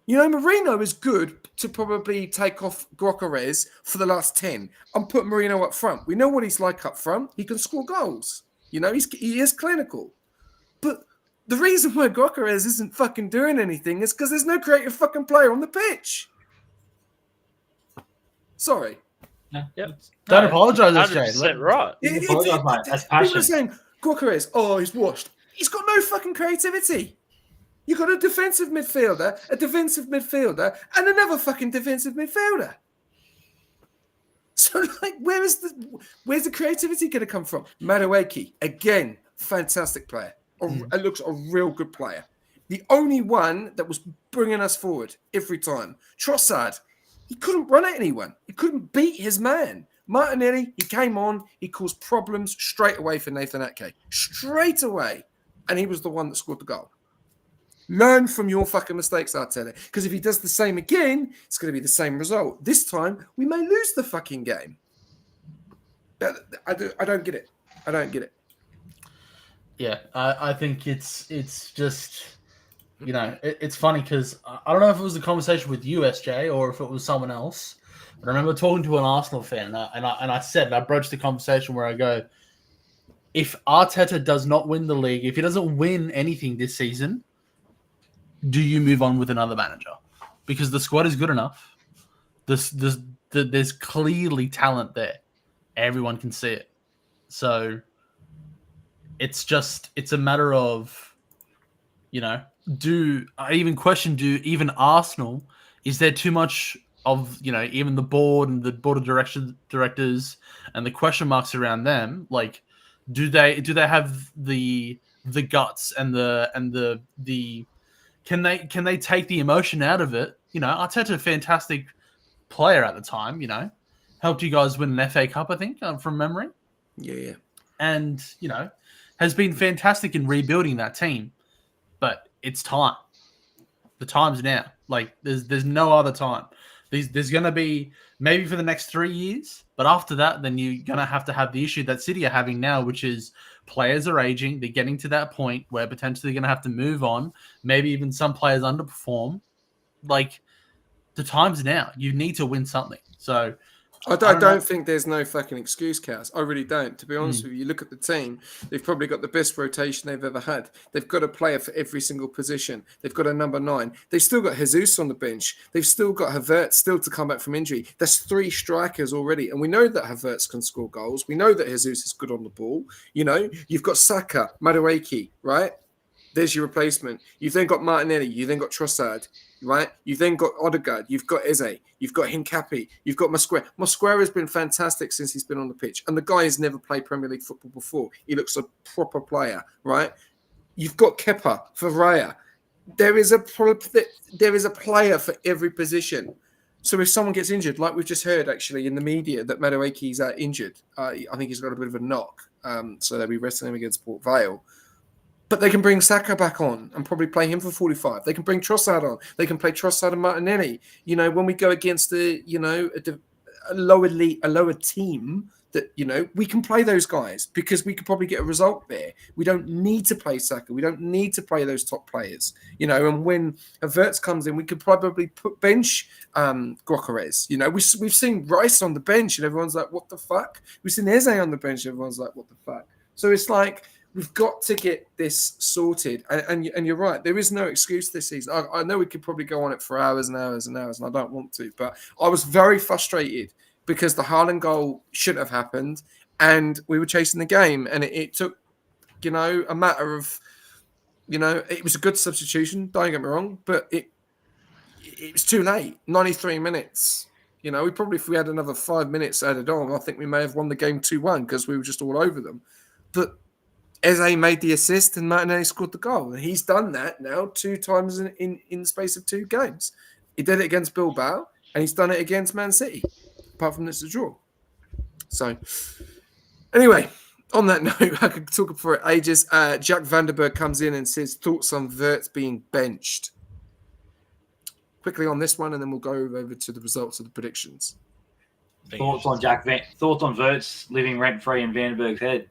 You know, Marino is good to probably take off Gyökeres for the last 10 and put Marino up front. We know what he's like up front. He can score goals. You know, he is clinical. But the reason why Gyökeres isn't fucking doing anything is because there's no creative fucking player on the pitch. Sorry. No, Yep. Don't apologise, 100% right. apologise, mate. That's People passion. are saying, Gyökeres, he's washed. He's got no fucking creativity. You've got a defensive midfielder, and another fucking defensive midfielder. So, like, where's the creativity going to come from? Matchweek, again, fantastic player. It looks a real good player. The only one that was bringing us forward every time. Trossard, he couldn't run at anyone. He couldn't beat his man. Martinelli, he came on. He caused problems straight away for Nathan Ake. Straight away. And he was the one that scored the goal. Learn from your fucking mistakes, Arteta. Because if he does the same again, it's going to be the same result. This time, we may lose the fucking game. I don't get it. I don't get it. Yeah, I think it's just, you know, it's funny because I don't know if it was a conversation with you, SJ, or if it was someone else. But I remember talking to an Arsenal fan, and I broached the conversation where I go, if Arteta does not win the league, if he doesn't win anything this season, do you move on with another manager? Because the squad is good enough. There's clearly talent there. Everyone can see it. So it's a matter of, you know, do even Arsenal, is there too much of, you know, even the board and the board of directors and the question marks around them? Like, do they have the guts and the can they take the emotion out of it? You know, Arteta, a fantastic player at the time, you know, helped you guys win an FA Cup, I think, from memory. Yeah. And, you know, has been fantastic in rebuilding that team. But it's time. The time's now. Like, there's no other time. There's going to be maybe for the next 3 years, but after that, then you're going to have the issue that City are having now, which is players are aging. They're getting to that point where potentially they're going to have to move on. Maybe even some players underperform. Like, the time's now. You need to win something. So I don't think there's no fucking excuse, Cass. I really don't. To be honest with you, you look at the team, they've probably got the best rotation they've ever had. They've got a player for every single position. They've got a number 9. They've still got Jesus on the bench. They've still got Havertz still to come back from injury. There's 3 strikers already. And we know that Havertz can score goals. We know that Jesus is good on the ball. You know, you've got Saka, Matchweek, right? There's your replacement. You've then got Martinelli. You've then got Trossard. Right, you've then got Odegaard, you've got Eze, you've got Hincapi, you've got Mosquera. Mosquera has been fantastic since he's been on the pitch, and the guy has never played Premier League football before. He looks a proper player, right? You've got Kepa for Raya. There is a player for every position. So if someone gets injured, like we've just heard actually in the media that Matchweek is injured, I think he's got a bit of a knock, so they'll be resting him against Port Vale. But they can bring Saka back on and probably play him for 45. They can bring Trossard on. They can play Trossard and Martinelli. You know, when we go against a lower team, that, you know, we can play those guys because we could probably get a result there. We don't need to play Saka. We don't need to play those top players. You know, and when Havertz comes in, we could probably bench Gyökeres. You know, we've seen Rice on the bench and everyone's like, what the fuck? We've seen Eze on the bench and everyone's like, what the fuck? So it's like, we've got to get this sorted. And you're right. There is no excuse this season. I know we could probably go on it for hours and hours and hours, and I don't want to. But I was very frustrated because the Haaland goal shouldn't have happened. And we were chasing the game. And it took, you know, a matter of, you know, it was a good substitution. Don't get me wrong. But it was too late. 93 minutes. You know, if we had another 5 minutes added on, I think we may have won the game 2-1 because we were just all over them. But Eze made the assist and Martinelli scored the goal. And he's done that now 2 times in the space of 2 games. He did it against Bilbao and he's done it against Man City. Apart from this, a draw. So, anyway, on that note, I could talk for ages. Jack Vanderberg comes in and says, thoughts on Wirtz being benched. Quickly on this one, and then we'll go over to the results of the predictions. Thoughts on Thoughts on Wirtz living rent-free in Vandenberg's head?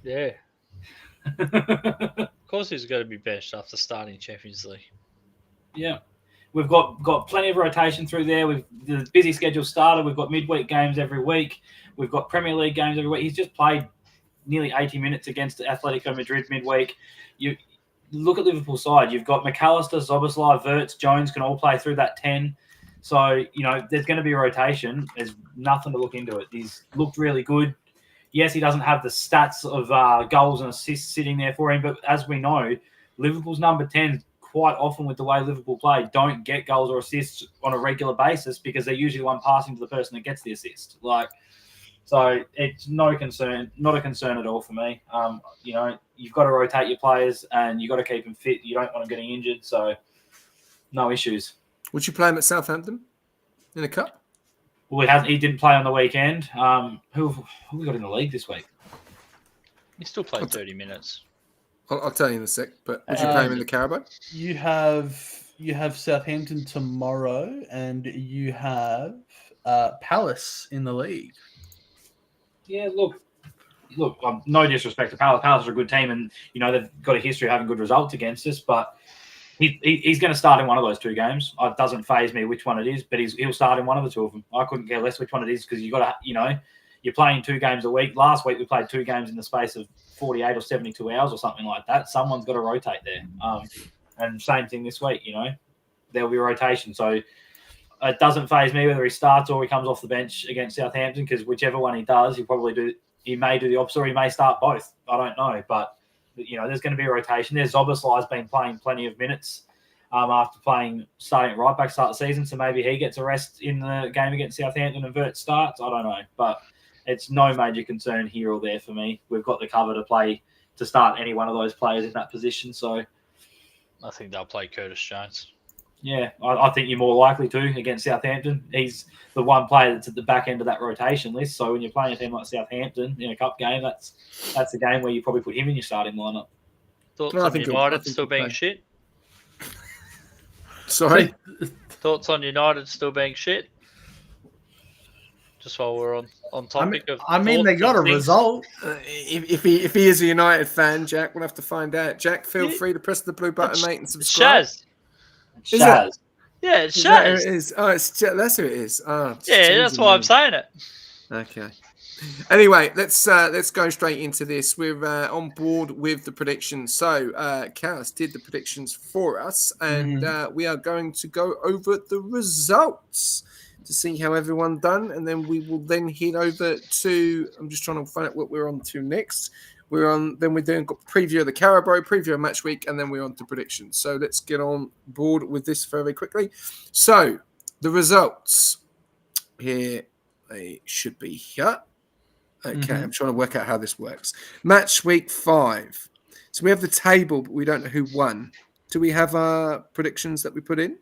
Yeah. Of course he's got to be benched after starting Champions League. Yeah. We've got plenty of rotation through there. The busy schedule started. We've got midweek games every week. We've got Premier League games every week. He's just played nearly 80 minutes against Atletico Madrid midweek. You look at Liverpool's side. You've got McAllister, Szoboszlai, Wirtz, Jones can all play through that 10. So, there's going to be a rotation. There's nothing to look into it. He's looked really good. Yes, he doesn't have the stats of goals and assists sitting there for him, but as we know, Liverpool's number 10 quite often with the way Liverpool play don't get goals or assists on a regular basis because they're usually the one passing to the person that gets the assist. So it's not a concern at all for me. You've got to rotate your players and you've got to keep them fit. You don't want them getting injured, so no issues. Would you play him at Southampton in a cup? Well, he didn't play on the weekend. Who have we got in the league this week? He still played 30 minutes. I'll tell you in a sec, but would you play him in the Carabo? You have Southampton tomorrow, and you have Palace in the league. Yeah, look. No disrespect to Palace. Palace are a good team, and they've got a history of having good results against us. But he's going to start in one of those 2 games. It doesn't faze me which one it is, but he'll start in one of the 2 of them. I couldn't care less which one it is because you got to, you're playing 2 games a week. Last week we played 2 games in the space of 48 or 72 hours or something like that. Someone's got to rotate there. And same thing this week, there'll be a rotation. So it doesn't faze me whether he starts or he comes off the bench against Southampton because whichever one he does, he may do the opposite or he may start both. I don't know. But, there's going to be a rotation. There's Szoboszlai's been playing plenty of minutes after starting at right back start of the season. So maybe he gets a rest in the game against Southampton and Wirtz starts. I don't know. But it's no major concern here or there for me. We've got the cover to start any one of those players in that position. So I think they'll play Curtis Jones. Yeah, I think you're more likely to against Southampton. He's the one player that's at the back end of that rotation list. So when you're playing a team like Southampton in a cup game, that's a game where you probably put him in your starting lineup. Thoughts on United still being shit? Sorry? Thoughts on United still being shit? Just while we're on topic they got a result. If he is a United fan, Jack, we'll have to find out. Jack, feel free to press the blue button, mate, and subscribe. Shaz. Yeah, it's Shaz. Shaz. It is. Oh, that's who it is. Oh, yeah, that's why I'm saying it. Okay. Anyway, let's go straight into this. We're on board with the predictions. So, Callus did the predictions for us, and we are going to go over the results to see how everyone done, and then we will then head over to. I'm just trying to find out what we're on to next. Then we're doing preview of the Carabo, preview of Matchweek, and then we're on to predictions. So let's get on board with this very quickly. So the results here, they should be here. Okay, I'm trying to work out how this works. Matchweek 5. So we have the table, but we don't know who won. Do we have our predictions that we put in?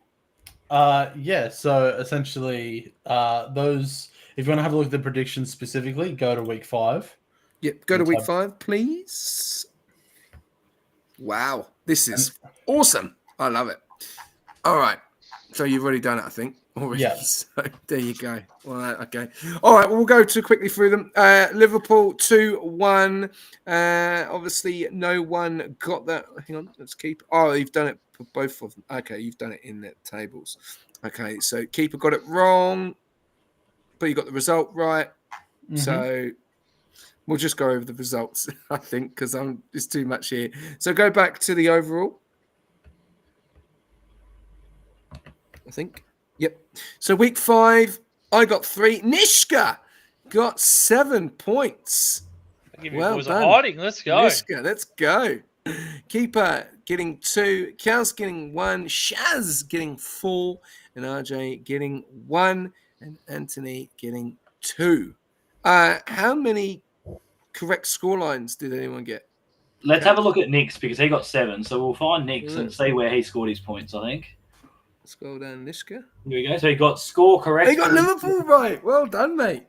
Yeah, so essentially, those, if you want to have a look at the predictions specifically, go to week 5. Yep, go to week 5, please. Wow, this is awesome. I love it. All right, so you've already done it, I think. Already. Yeah. So there you go. Well, okay. All right, we'll go quickly through them. Liverpool 2-1. Obviously, no one got that. Hang on, let's keep. Oh, you've done it for both of them. Okay, you've done it in the tables. Okay, so keeper got it wrong, but you got the result right. So we'll just go over the results, I think, because it's too much here. So go back to the overall. I think. Yep. So week 5, I got 3. Nishka got 7 points. Well done. Hiding. Let's go. Nishka, let's go. Keeper getting 2. Cal's getting 1. Shaz getting 4. And RJ getting 1. And Anthony getting 2. How many correct scorelines did anyone get? Let's have a look at Nick's because he got 7. So we'll find Nick's Yeah. and see where he scored his points, I think. Let's go down Nishka. Here we go. So he got score correct. He got Liverpool right. Well done, mate.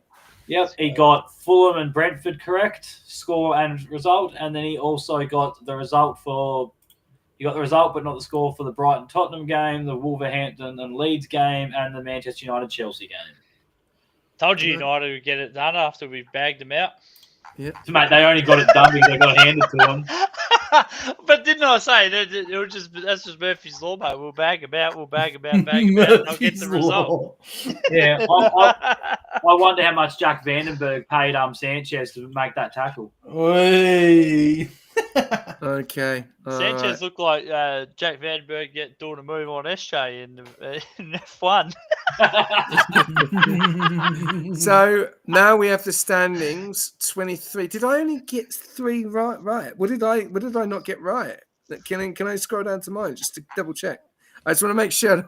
Yep, he got Fulham and Brentford correct, score and result, and then he also got the result but not the score for the Brighton Tottenham game, the Wolverhampton and Leeds game, and the Manchester United Chelsea game. Told you United would get it done after we bagged them out. Yeah, so, mate, they only got it done because they got handed to them. But didn't I say that's just Murphy's Law, mate? We'll bag them out, bag them out, and I'll get the result. Yeah, I wonder how much Jack Vandenberg paid Sanchez to make that tackle. Oi. Okay. Sanchez looked like Jack Vandenberg doing a move on SJ in F1. So now we have the standings. 23. Did I only get 3 right? What did I not get right? Can I scroll down to mine just to double check? I just want to make sure. I don't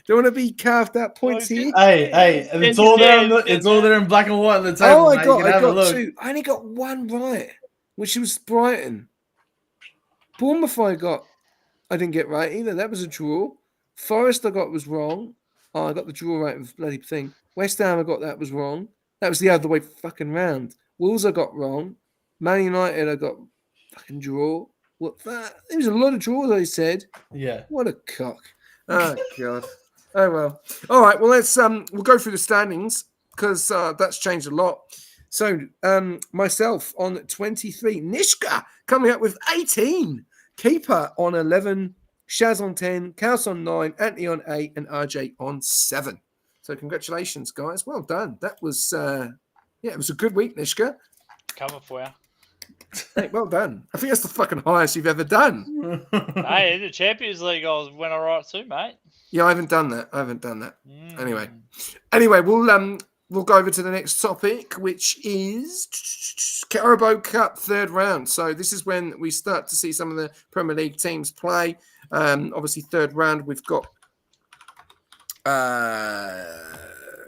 want to be carved out points here. Hey, it's all there. It's all there in black and white on the table. Oh, I mate. got 2. I only got 1 right, which was Brighton. Bournemouth I didn't get right either. That was a draw. Forest I got was wrong. Oh, I got the draw right with bloody thing. West Ham I got that was wrong. That was the other way fucking round. Wolves I got wrong. Man United I got fucking draw. What that? There was a lot of draws I said. Yeah. What a cock. Oh god. Oh well. All right. Well, let's we'll go through the standings because that's changed a lot. So myself on 23, Nishka coming up with 18, Keeper on 11, Shaz on 10, Kaos on 9, Anthony on 8, and RJ on 7. So congratulations, guys. Well done. That was it was a good week, Nishka. Coming for you. Hey, well done. I think that's the fucking highest you've ever done. Hey, in the Champions League, I went all right too, mate. Yeah, I haven't done that. Anyway, we'll go over to the next topic, which is Carabo Cup 3rd round. So this is when we start to see some of the Premier League teams play. Obviously, 3rd round, we've got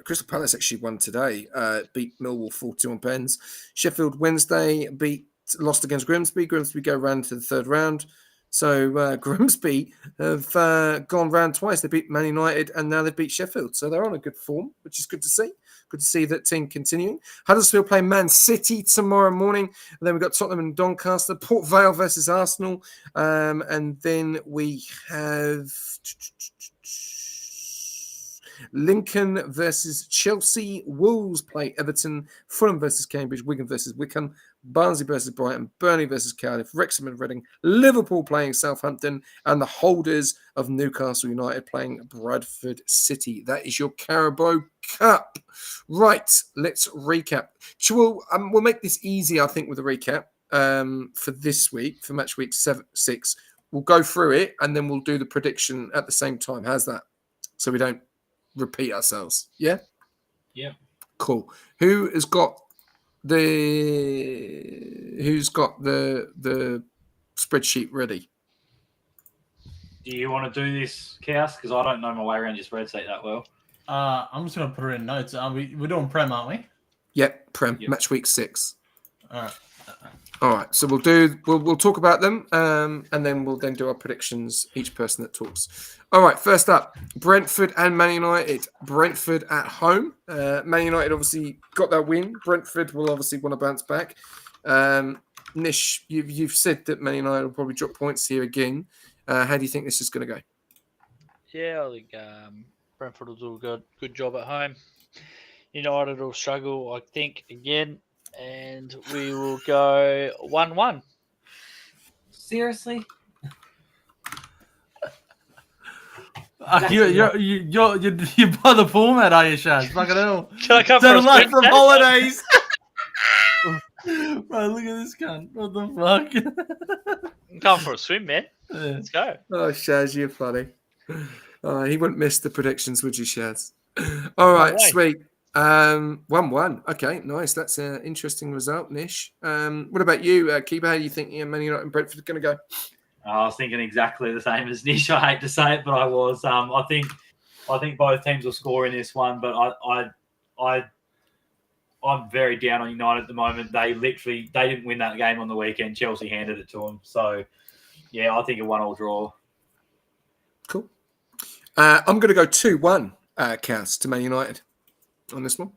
Crystal Palace actually won today, beat Millwall 4-2 on pens. Sheffield Wednesday lost against Grimsby. Grimsby go round to the 3rd round. So Grimsby have gone round twice. They beat Man United and now they beat Sheffield. So they're on a good form, which is good to see. Good to see that team continuing. Huddersfield play Man City tomorrow morning. And then we've got Tottenham and Doncaster. Port Vale versus Arsenal. And then we have Lincoln versus Chelsea. Wolves play Everton. Fulham versus Cambridge. Wigan versus Wickham. Barnsley versus Brighton. Burnley versus Cardiff. Wrexham and Reading. Liverpool playing Southampton. And the holders of Newcastle United playing Bradford City. That is your Carabo Cup. Right, let's recap. We'll make this easy, I think, with a recap for this week, for match week 6. We'll go through it and then we'll do the prediction at the same time. How's that? So we don't repeat ourselves. Yeah? Yeah. Cool. Who's got the spreadsheet ready? Do you want to do this, Chaos? Because I don't know my way around your spreadsheet that well. I'm just gonna put it in notes. We're doing Prem, aren't we? Yep, Prem. Yep. Match week 6. All right. So we'll talk about them, and then we'll do our predictions. Each person that talks. All right. First up, Brentford and Man United. Brentford at home. Man United obviously got that win. Brentford will obviously want to bounce back. Nish, you've said that Man United will probably drop points here again. How do you think this is going to go? Yeah, I think Brentford will do a good job at home. United will struggle, I think, again, and we will go 1-1. Seriously? You're by the format, are you, Shaz? Fucking hell. Can I come for a like swim, from Shaz? holidays. Bro, look at this cunt. What the fuck? Come for a swim, man. Let's go. Oh, Shaz, you're funny. He wouldn't miss the predictions, would you, Shaz? All right, way. sweet. 1-1. Okay, nice. That's an interesting result, Nish. What about you, Keeper? How do you think Man United and Brentford are going to go? I was thinking exactly the same as Nish. I hate to say it, but I was. I think both teams will score in this one, but I'm very down on United at the moment. They didn't win that game on the weekend. Chelsea handed it to them. So, yeah, I think a 1-1 draw. Cool. I'm going to go 2-1, Cass, to Man United on this one.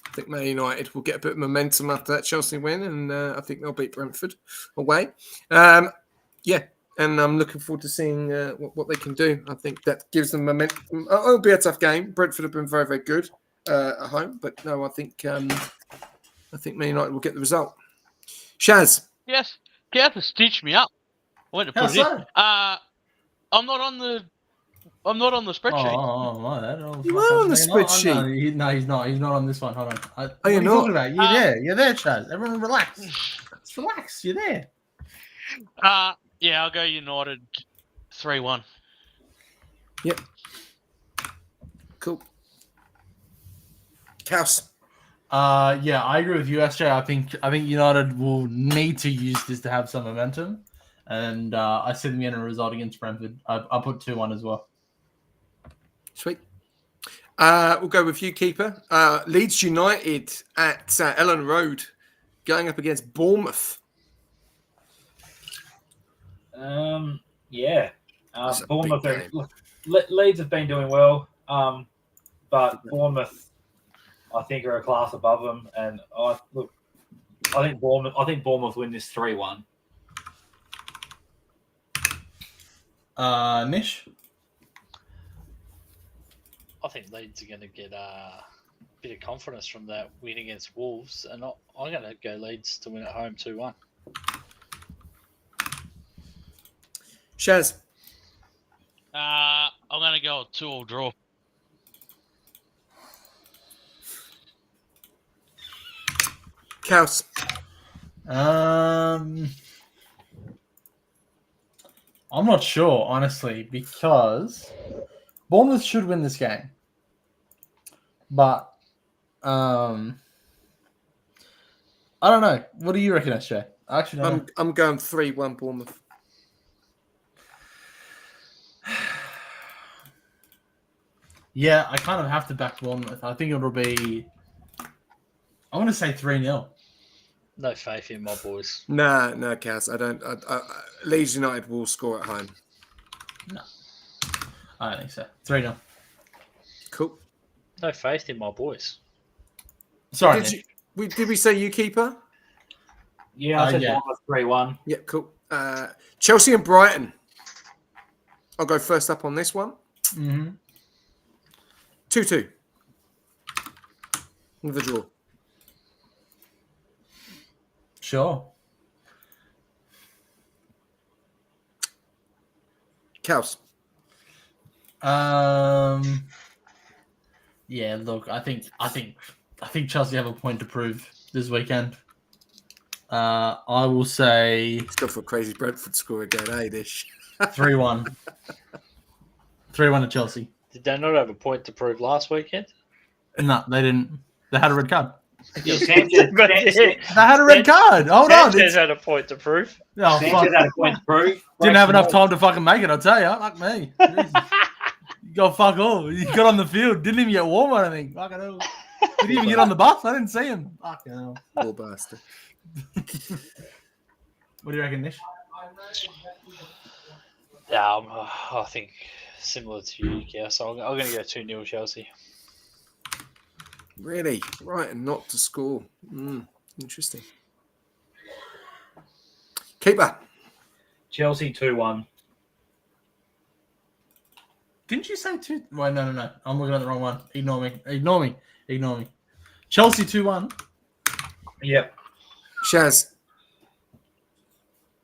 I think Man United will get a bit of momentum after that Chelsea win, and I think they'll beat Brentford away. Yeah, and I'm looking forward to seeing what they can do. I think that gives them momentum. It'll be a tough game. Brentford have been very, very good at home, but no, I think Man United will get the result. Shaz. Yes, you have to stitch me up. I went to How put it in. so? I'm not on the spreadsheet. Oh, my bad. Oh, You fuck, are on the he's not- spreadsheet. No, he's not. He's not on this one. Hold on. What you are you not? talking about? You're there. You're there, Chaz. Everyone relax. Just relax. You're there. Yeah, I'll go United 3-1. Yep. Cool. Cass. Yeah, I agree with you, SJ. I think United will need to use this to have some momentum, and I see them getting a result against Brentford. I put 2-1 as well. Sweet. We'll go with you, keeper. Leeds United at Ellen Road, going up against Bournemouth. Yeah. That's a Bournemouth. big game. Look, Leeds have been doing well, but Bournemouth, I think, are a class above them. And I think Bournemouth win this 3-1. Nish. I think Leeds are going to get a bit of confidence from that win against Wolves, and I'm going to go Leeds to win at home 2-1. Shaz. I'm going to go a 2-2 draw. Kaus. I'm not sure, honestly, because Bournemouth should win this game. But I don't know. What do you reckon, SJ? I actually don't know. I'm going 3-1 Bournemouth. Yeah, I kind of have to back Bournemouth. I think it'll be. I'm going to say 3-0. No faith in my boys. No, Cass. I don't. Leeds United will score at home. No, I don't think so. 3-0. Cool. No faith in my boys. Sorry, Did Nick. we say you, keeper? Yeah, I said yeah. Bournemouth 3-1. Yeah, cool. Chelsea and Brighton. I'll go first up on this one. Mm-hmm. 2-2. With a draw. Sure. Kaus. Yeah, look, I think Chelsea have a point to prove this weekend. I will say It's got for a crazy Brentford score again, Dish? 3-1. 3-1 to Chelsea. Did they not have a point to prove last weekend? No, they didn't. They had a red card. Yeah, Sanchez They had a red card. Hold on. Sanchez had a point to prove. Oh, fuck. had a point to prove. Didn't have enough time to fucking make it, I'll tell you. Fuck me. Jesus. You got fuck all. He got on the field. Didn't even get warm, I don't think. Fucking hell. Didn't even get on the bus. I didn't see him. Fucking hell. Poor bastard. What do you reckon, Nish? Yeah, I think similar to you, yeah. So I'm going to go 2-0 Chelsea. Really? Right, and not to score. Interesting. Keeper. Chelsea 2-1. Didn't you say 2? Wait, no. I'm looking at the wrong one. Ignore me. Chelsea 2-1. Yep. Shaz.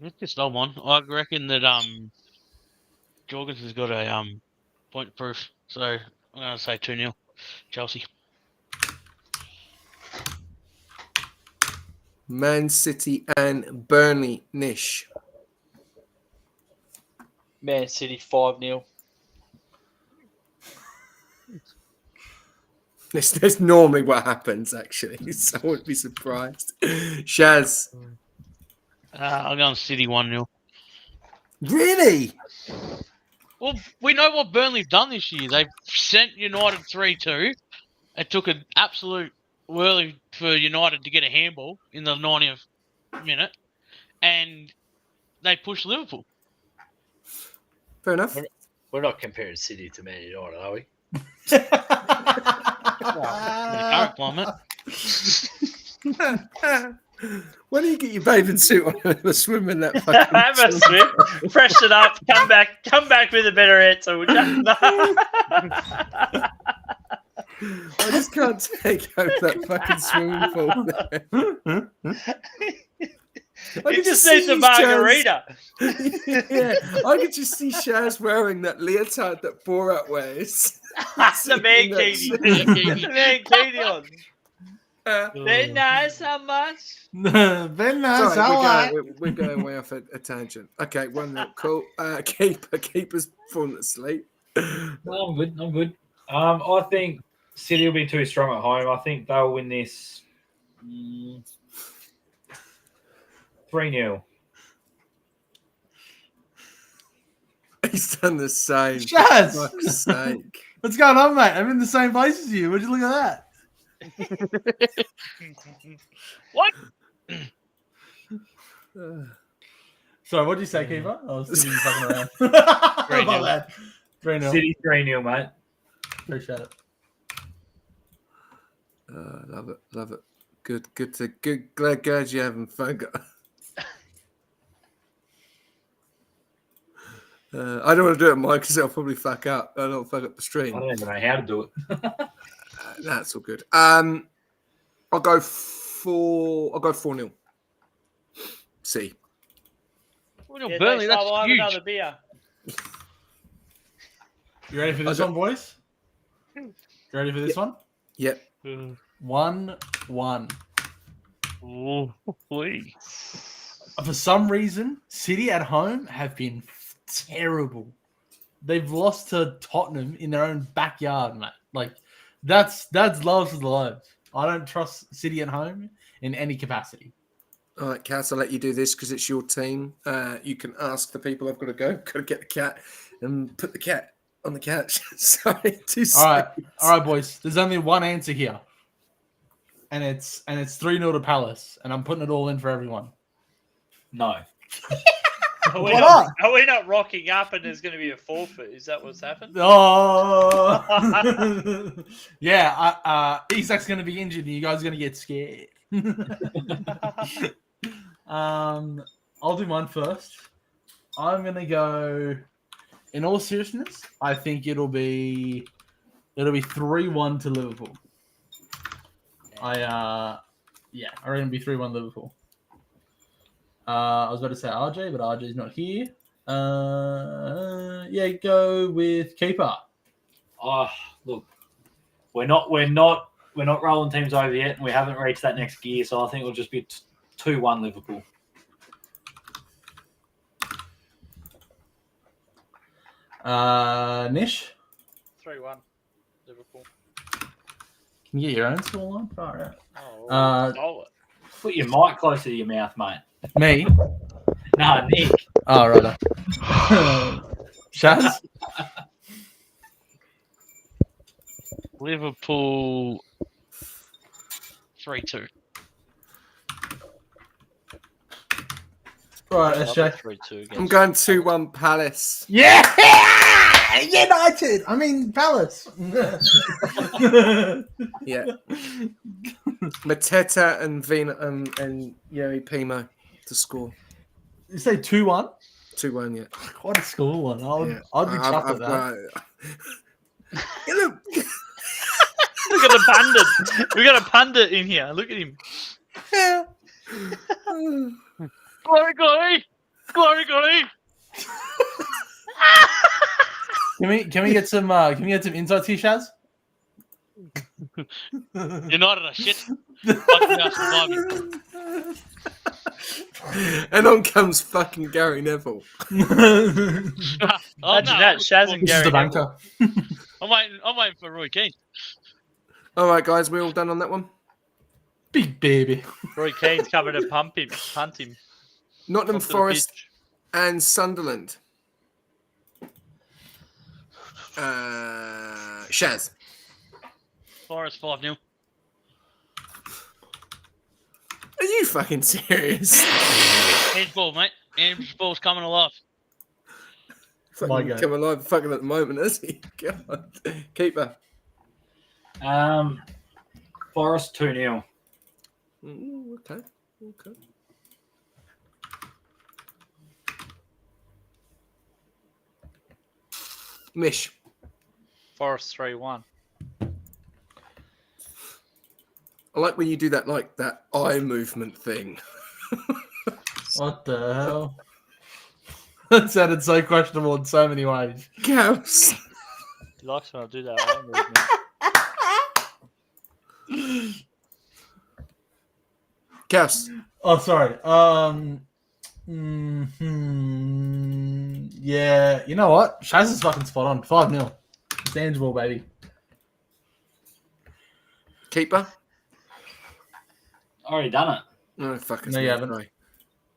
It's just old one. I reckon that Jorgens has got a point proof. So I'm going to say 2-0 Chelsea. Man City and Burnley. Nish. Man City 5-0. That's normally what happens, actually. So I wouldn't be surprised. Shaz. I'm going City 1-0. Really? Well, we know what Burnley've done this year. They've sent United 3-2. It took an absolute early for United to get a handball in the 90th minute, and they pushed Liverpool. Fair enough. We're not comparing City to Man United, are we? In the current climate. Why don't you get your bathing suit on and have a swim in that fucking Have a swim, freshen up, come back with a better answer, would you? I just can't take out that fucking swimming pool there. You just need the margarita. Yeah, I could just see Shaz wearing that leotard that Borat wears. The mankini. The mankini on. Very nice, how much? Very nice. Sorry, we're going way off a tangent. Okay, 1-0. Cool. Keeper's fallen asleep. No, I'm good. I think City will be too strong at home. I think they'll win this 3-0. He's done the same. Shaz! For fuck's sake. What's going on, mate? I'm in the same place as you. Would you look at that? What? Sorry, what did you say, Keeper? I was thinking you fucking around. 3-0. My bad. 3-0. City 3-0, mate. Appreciate it. Love it. Good. Glad you're having fun. I don't want to do it, Mike, because I'll probably fuck up. I don't fuck up the stream. I don't even know how to do it. That's all good. I'll go 4-0. See. Well, Burnley, that's I'll have huge. another beer. You ready for this one, boys? You ready for this one? Yep. 1-1. Oh, please. For some reason, City at home have been terrible. They've lost to Tottenham in their own backyard, mate. Like that's lowest of the lows. I don't trust City at home in any capacity. All right, Cass, I'll let you do this because it's your team. You can ask the people I've got to go. Got to get the cat and put the cat on the couch. Sorry, All right, boys. There's only one answer here, and it's 3-0 to Palace, and I'm putting it all in for everyone. No. Are we not rocking up and there's going to be a forfeit? Is that what's happened? Oh, yeah. Isak's going to be injured, and you guys are going to get scared. I'll do mine first. I'm going to go. In all seriousness, I think it'll be 3-1 to Liverpool. I reckon it'll be 3-1 Liverpool. I was about to say RJ, but RJ's not here. Go with keeper. Oh, look, we're not rolling teams over yet, and we haven't reached that next gear. So I think it'll just be 2-1 Liverpool. Nish, 3-1 Liverpool. can you get your own score line? Far out. Oh, solid. Put your mic closer to your mouth, mate. Me? Nah, Nick. Oh, right. Shaz? Liverpool 3-2. Right, SJ. 3-2 I'm going 2-1 Palace. Yeah! United! I mean, Palace. Yeah. Mateta and Vina and Yeri Pimo to score. You say 2-1? 2-1, yeah. What a score one. I'd be chuffed with that. Yeah, look. Look at the pundit. We got a pundit in here. Look at him. Glory, glory! Glory, glory! Can we get some insights here, Shaz? United are shit. Fucking us surviving. And on comes fucking Gary Neville. Imagine that, Shaz and This is Gary. the banker. I'm waiting for Roy Keane. All right, guys, we all done on that one? Big baby. Roy Keane's coming to punt him. Nottingham Off to the Forest pitch. and Sunderland. Shaz. Forest 5-0. fucking serious? Handball, mate. Handball's coming alive. Fucking God. come alive fucking at the moment, is he? God. Keeper. Forest 2-0. Okay. Mish. Forest 3-1. I like when you do that, like that eye movement thing. What the hell? That sounded so questionable in so many ways. Caps. He likes when I do that eye movement. Caps. Oh, sorry. Yeah, you know what? Shaz is fucking spot on. 5-0. Tangible, baby. Keeper. Already done it. No, fuck it. No, you haven't. Sorry.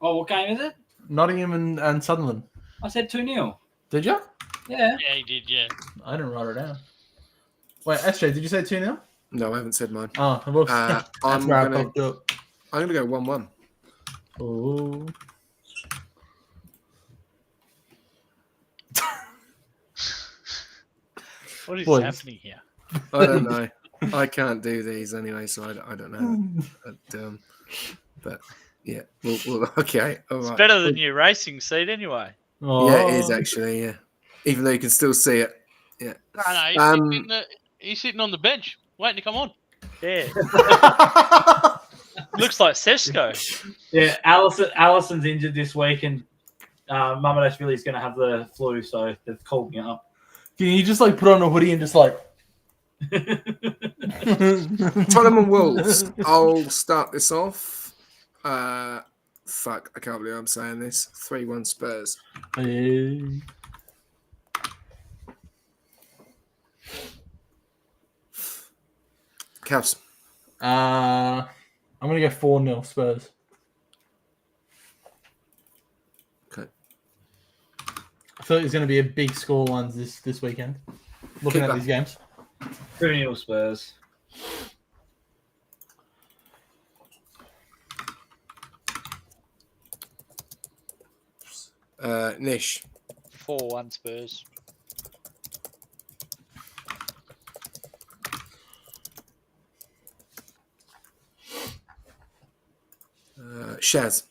Oh, what game is it? Nottingham and Sunderland. I said 2-0. Did you? Yeah. Yeah, he did. Yeah. I didn't write it down. Wait, SJ, did you say 2-0? No, I haven't said mine. Oh, whoops. I'm That's where I gonna fucked up. go 1-1. Oh. What is Boys. happening here? I don't know. I can't do these anyway, so I don't know. But yeah, we'll okay. All It's right. better than your racing seat anyway. Oh. Yeah, it is actually. Yeah, even though you can still see it. Yeah. No, he's sitting on the bench, waiting to come on. Yeah. Looks like Sesko. Yeah, Allison's injured this week, and Mamadashvili's going to have the flu, so they've called me up. Can you just like put on a hoodie and just like. Tottenham and Wolves. I'll start this off. Fuck, I can't believe I'm saying this. 3-1 Spurs. Hey. Cavs. I'm gonna go 4-0 Spurs. Okay. I feel like there's gonna be a big score lines this weekend. Looking Keeper. at these games. 2-0 Spurs. Nish. 4-1 Spurs. Shaz.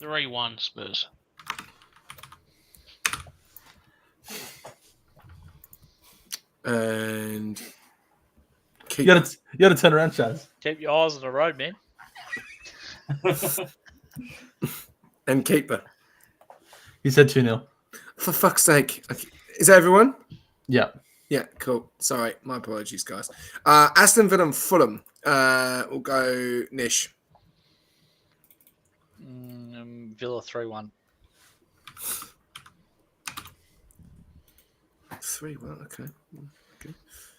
3-1 Spurs. And You gotta turn around, Chaz. Keep your eyes on the road, man. and Keeper. You said 2-0. For fuck's sake. Okay. Is that everyone? Yeah. Yeah, cool. Sorry, my apologies, guys. Aston Villa and Fulham. We'll go Nish. Villa 3-1. 3-1, okay.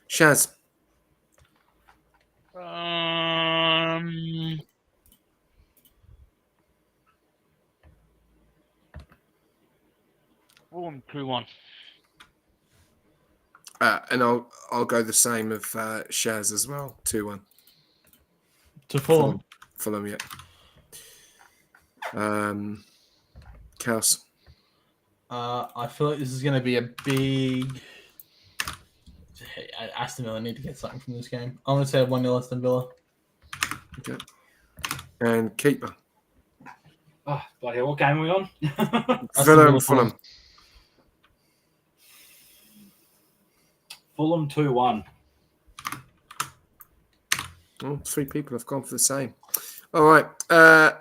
Shaz. Fulham 2-1. And I'll go the same of Shaz as well. 2-1. To Fulham. Fulham, yeah. Chaos. I feel like this is gonna be a big. Hey, Aston Villa need to get something from this game. I'm gonna say 1-0 Aston Villa. Okay. And Keeper. Oh, bloody hell, what game are we on? Villa and Fulham. Fulham 2-1. Oh, 3 people have gone for the same. All right.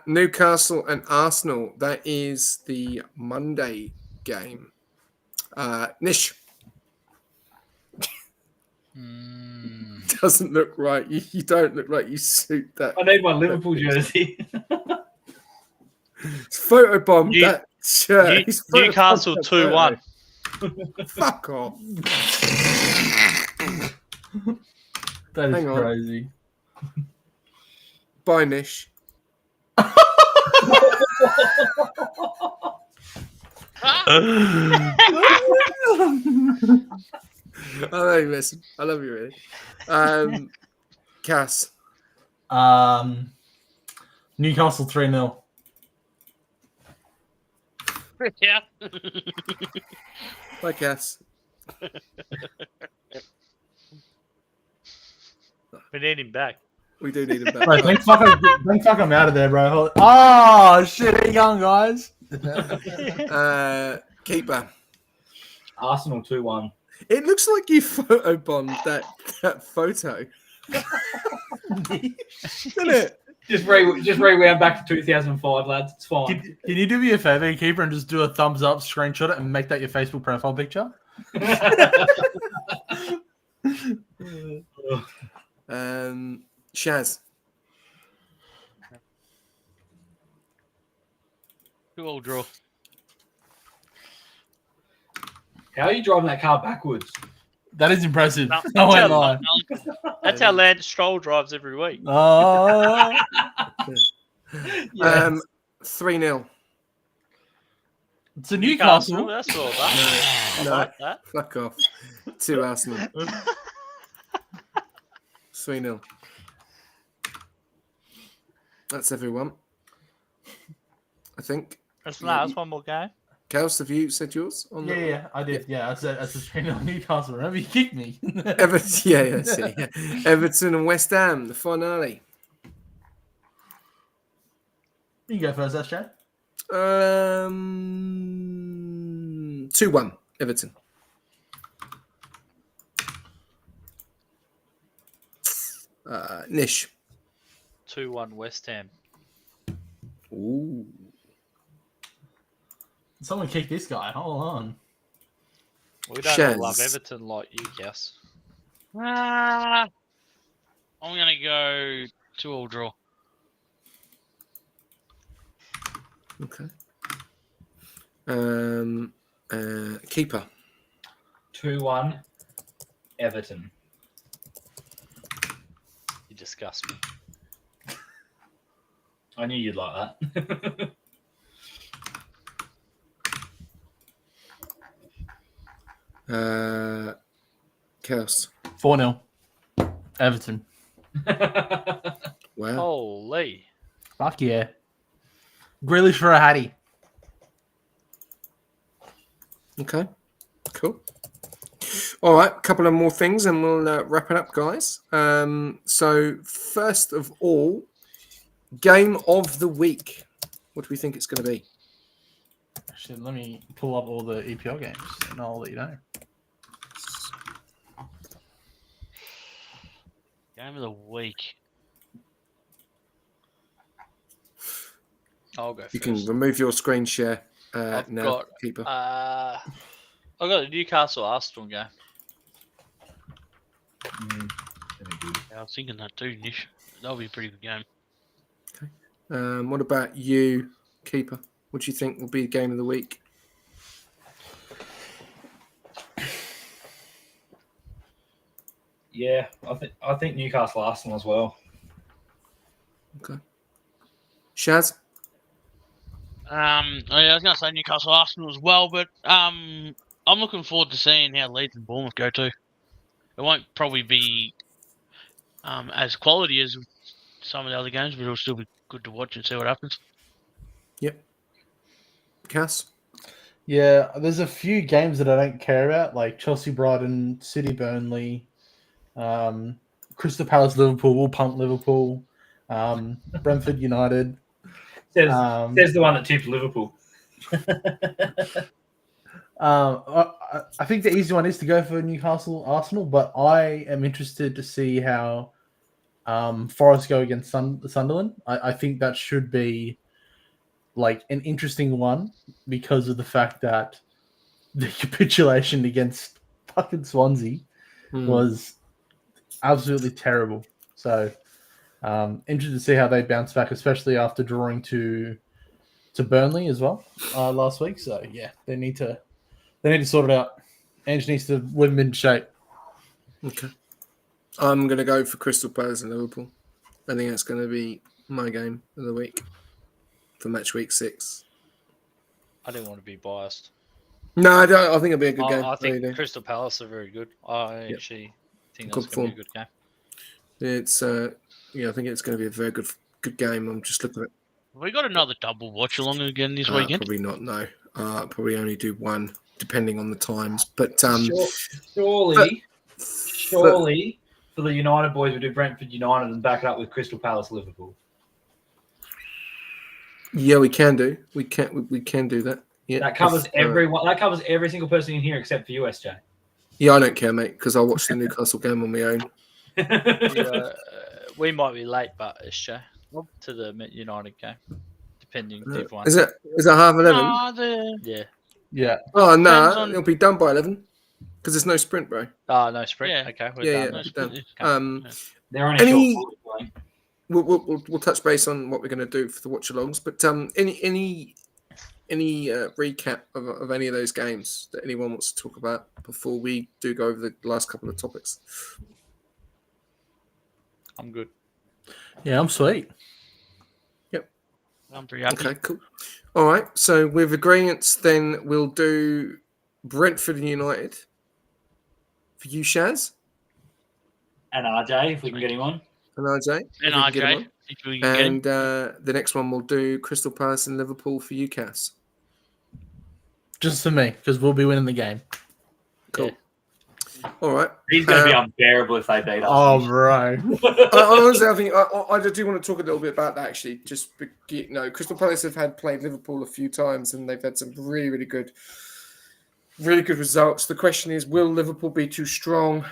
Newcastle and Arsenal. That is the Monday game. Nish. Doesn't look right. You don't look like you suit that. I need my Liverpool jersey. Photobomb that shirt. He's Newcastle photobombed 2-1. Fuck off. That is Hang on. crazy. Bye, Nish. I love you, listen. I love you, really. Cass. Newcastle 3-0. Yeah. Like us. We need him back. We do need him back. Bro, thank fuck I'm out of there, bro. Oh shit, here you going, guys. Keeper. Arsenal 2-1. It looks like you photobombed that photo. Doesn't it? Just rewound back to 2005, lads. It's fine. Can you do me a favor, keeper, and just do a thumbs up, screenshot it, and make that your Facebook profile picture? Shaz. 2-2 draw. How are you driving that car backwards? That is impressive. No, No way, that's how- lie. That's how Land Stroll drives every week. Oh, 3-0. it's a Newcastle. That's all that. I No. like that. Fuck off. 2 Arsenal. 3-0. That's everyone. I think. That's one more game. Kels, have you said yours? On Yeah, I did. Yeah, I said 3-0 Newcastle. Remember, you kicked me. Everton, yeah. Everton and West Ham, the finale. You can go first, that's Chad. 2-1, Everton. Nish. 2-1 West Ham. Ooh. Someone kick this guy. Hold on. We don't all love Shaz. Everton like you, Gus. I'm gonna go 2-2 draw. Okay. Keeper. 2-1 Everton. You disgust me. I knew you'd like that. Kels. 4-0 Everton. Wow. Holy. Fuck yeah. Grealish for a Hattie. Okay. Cool. All right. A couple of more things and we'll wrap it up, guys. So, first of all, game of the week. What do we think it's going to be? Actually, let me pull up all the EPL games and I'll let you know. Game of the week. I'll go first. You can remove your screen share I've now, got, Keeper. I've got the Newcastle Arsenal game. Yeah, I was thinking that too, Nish. That'll be a pretty good game. What about you, Keeper? What do you think will be the game of the week? Yeah, I think Newcastle Arsenal as well. Okay. Shaz? I was going to say Newcastle Arsenal as well, but I'm looking forward to seeing how Leeds and Bournemouth go too. It won't probably be as quality as some of the other games, but it'll still be good to watch and see what happens. Yep. Cass? Yeah, there's a few games that I don't care about, like Chelsea, Brighton, City, Burnley, Crystal Palace, Liverpool, will pump Liverpool, Brentford United. Says the one that tipped Liverpool. I think the easy one is to go for Newcastle Arsenal, but I am interested to see how Forest go against Sunderland. I think that should be like an interesting one because of the fact that the capitulation against fucking Swansea was absolutely terrible. So interested to see how they bounce back, especially after drawing to Burnley as well last week. So yeah, they need to sort it out. Ange needs to whip them into shape. Okay. I'm going to go for Crystal Palace and Liverpool. I think that's going to be my game of the week for Matchweek 6. I didn't want to be biased. No, I don't. I think it'll be a good game. I think really do. Crystal Palace are very good. I actually think that's going to be a good game. It's Yeah, I think it's going to be a very good game. I'm just looking at. Have we got another double watch along again this Uh, weekend? probably not. No, probably only do one depending on the times. But Surely, for- for the United boys, we do Brentford United and back it up with Crystal Palace Liverpool. yeah, we can do. We can do that. Yeah, That covers everyone. That covers every single person in here except for you, SJ. Yeah, I don't care, mate, because I'll watch the Newcastle game on my own. We might be late, but it's to the United game, depending if one. Is it 11:30? No, the Yeah. Yeah. Oh no, Depends on- it'll be done by 11 because there's no sprint, bro. Oh, no sprint. Yeah. Okay, we're Yeah, done. yeah, then. done. Okay. They're only Any- short forward, We'll touch base on what we're going to do for the watch-alongs, but any recap of any of those games that anyone wants to talk about before we do go over the last couple of topics? I'm good. Yeah, I'm sweet. I'm pretty happy. Okay, cool. All right, so with agreements, then we'll do Brentford and United for you, Shaz and RJ, if we can get him on. and RJ. if And we can get 'em RJ, on. if we can get him. And the next one we'll do Crystal Palace and Liverpool for you, Cass. Just for me, because we'll be winning the game. Cool. All right. He's going to be unbearable if they beat us. Oh, bro. Honestly, I think I do want to talk a little bit about that actually. Just Crystal Palace have played Liverpool a few times and they've had some really good results. The question is, will Liverpool be too strong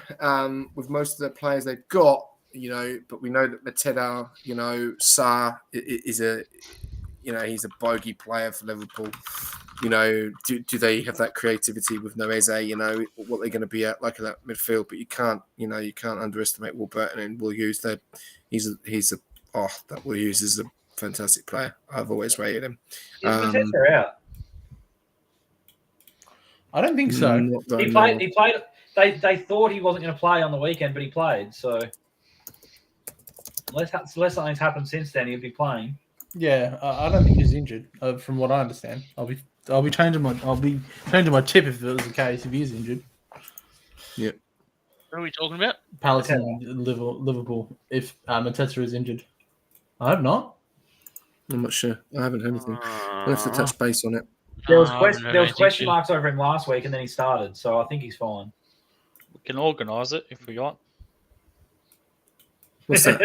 with most of the players they've got? But we know that Mateta, Sarr is he's a bogey player for Liverpool. Do they have that creativity with no Eze? What they're going to be at like in that midfield, but you can't underestimate Warburton and Will Hughes. That Will Hughes is a fantastic player. I've always rated him. Is Mateta out? I don't think so. He played. They thought he wasn't going to play on the weekend, but he played. So unless something's happened since then, he'll be playing. Yeah, I don't think he's injured. From what I understand, I'll be changing my tip if it was the case if he is injured. Yeah. What are we talking about? Palace and Liverpool. If Mateta is injured, I hope not. I'm not sure. I haven't heard anything. I'll have to touch base on it. There was question marks over him last week, and then he started. So I think he's fine. We can organise it if we want What's that?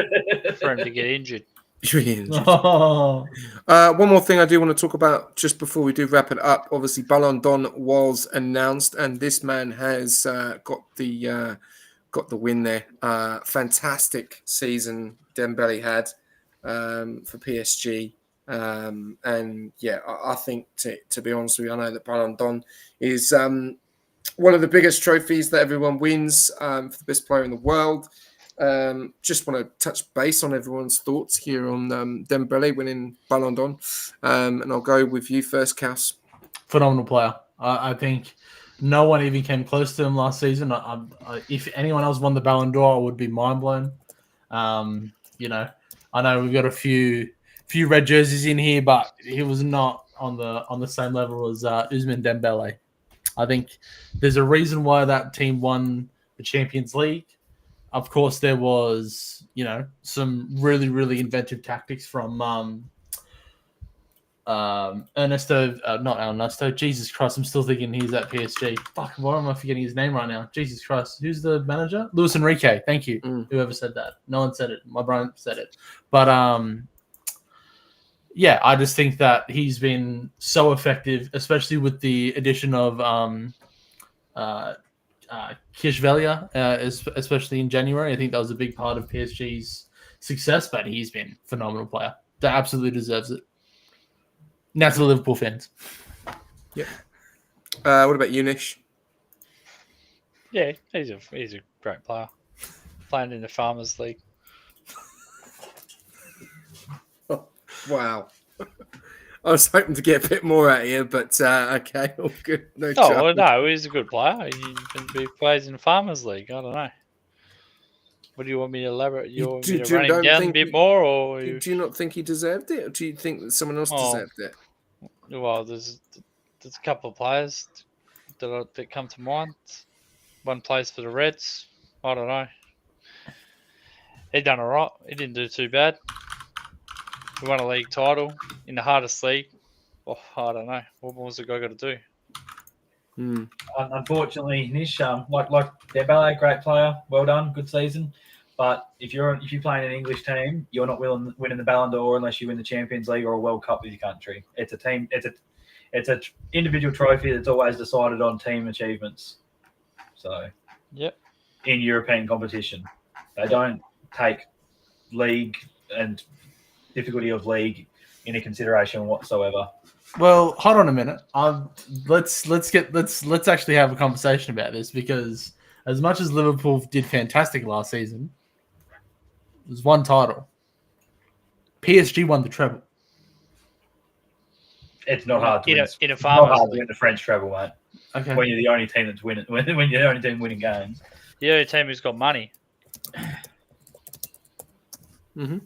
for him to get injured. Oh. One more thing I do want to talk about just before we do wrap it up. Obviously, Ballon d'Or was announced, and this man has got the win there. Fantastic season Dembele had for PSG. And yeah, I think to be honest with you, I know that Ballon d'Or is one of the biggest trophies that everyone wins for the best player in the world. Just want to touch base on everyone's thoughts here on Dembele winning Ballon d'Or. And I'll go with you first, Cass. Phenomenal player. I think no one even came close to him last season. If anyone else won the Ballon d'Or, I would be mind blown. I know we've got a few red jerseys in here, but he was not on the same level as Ousmane Dembele. I think there's a reason why that team won the Champions League. Of course, there was, some really, really inventive tactics from Ernesto. Jesus Christ, I'm still thinking he's at PSG. Fuck, why am I forgetting his name right now? Jesus Christ, who's the manager? Luis Enrique. Thank you. Whoever said that. No one said it. My brain said it. But yeah, I just think that he's been so effective, especially with the addition of Kishvelia, especially in January. I think that was a big part of PSG's success, but he's been a phenomenal player. That absolutely deserves it. And that's the Liverpool fans. Yeah. What about you, Nish? Yeah, he's a great player. Playing in the Farmers League. Wow. I was hoping to get a bit more out of you, but okay, all good. No He's a good player. He plays in the Farmers League. I don't know. What do you want me to elaborate? You want me to run him down a bit more, or do you not think he deserved it, or do you think that someone else deserved it? Well, there's a couple of players that come to mind. One plays for the Reds. I don't know. He done all right. He didn't do too bad. He won a league title in the hardest league. Oh, I don't know. What was the guy got to do? Unfortunately, Nish, like Dembele, great player, well done, good season. But if you're playing an English team, you're not winning the Ballon d'Or unless you win the Champions League or a World Cup with your country. It's a team. It's a individual trophy that's always decided on team achievements. So, Yep. In European competition, they don't take league and difficulty of league into consideration whatsoever. Well, hold on a minute. Let's actually have a conversation about this, because as much as Liverpool did fantastic last season, there's one title. PSG won the treble. It's not hard to win. In a It's not hard farmers to league. win the French treble, mate. Okay. When you're the only team that's winning, when you're the only team winning games. The only team who's got money. Mm-hmm.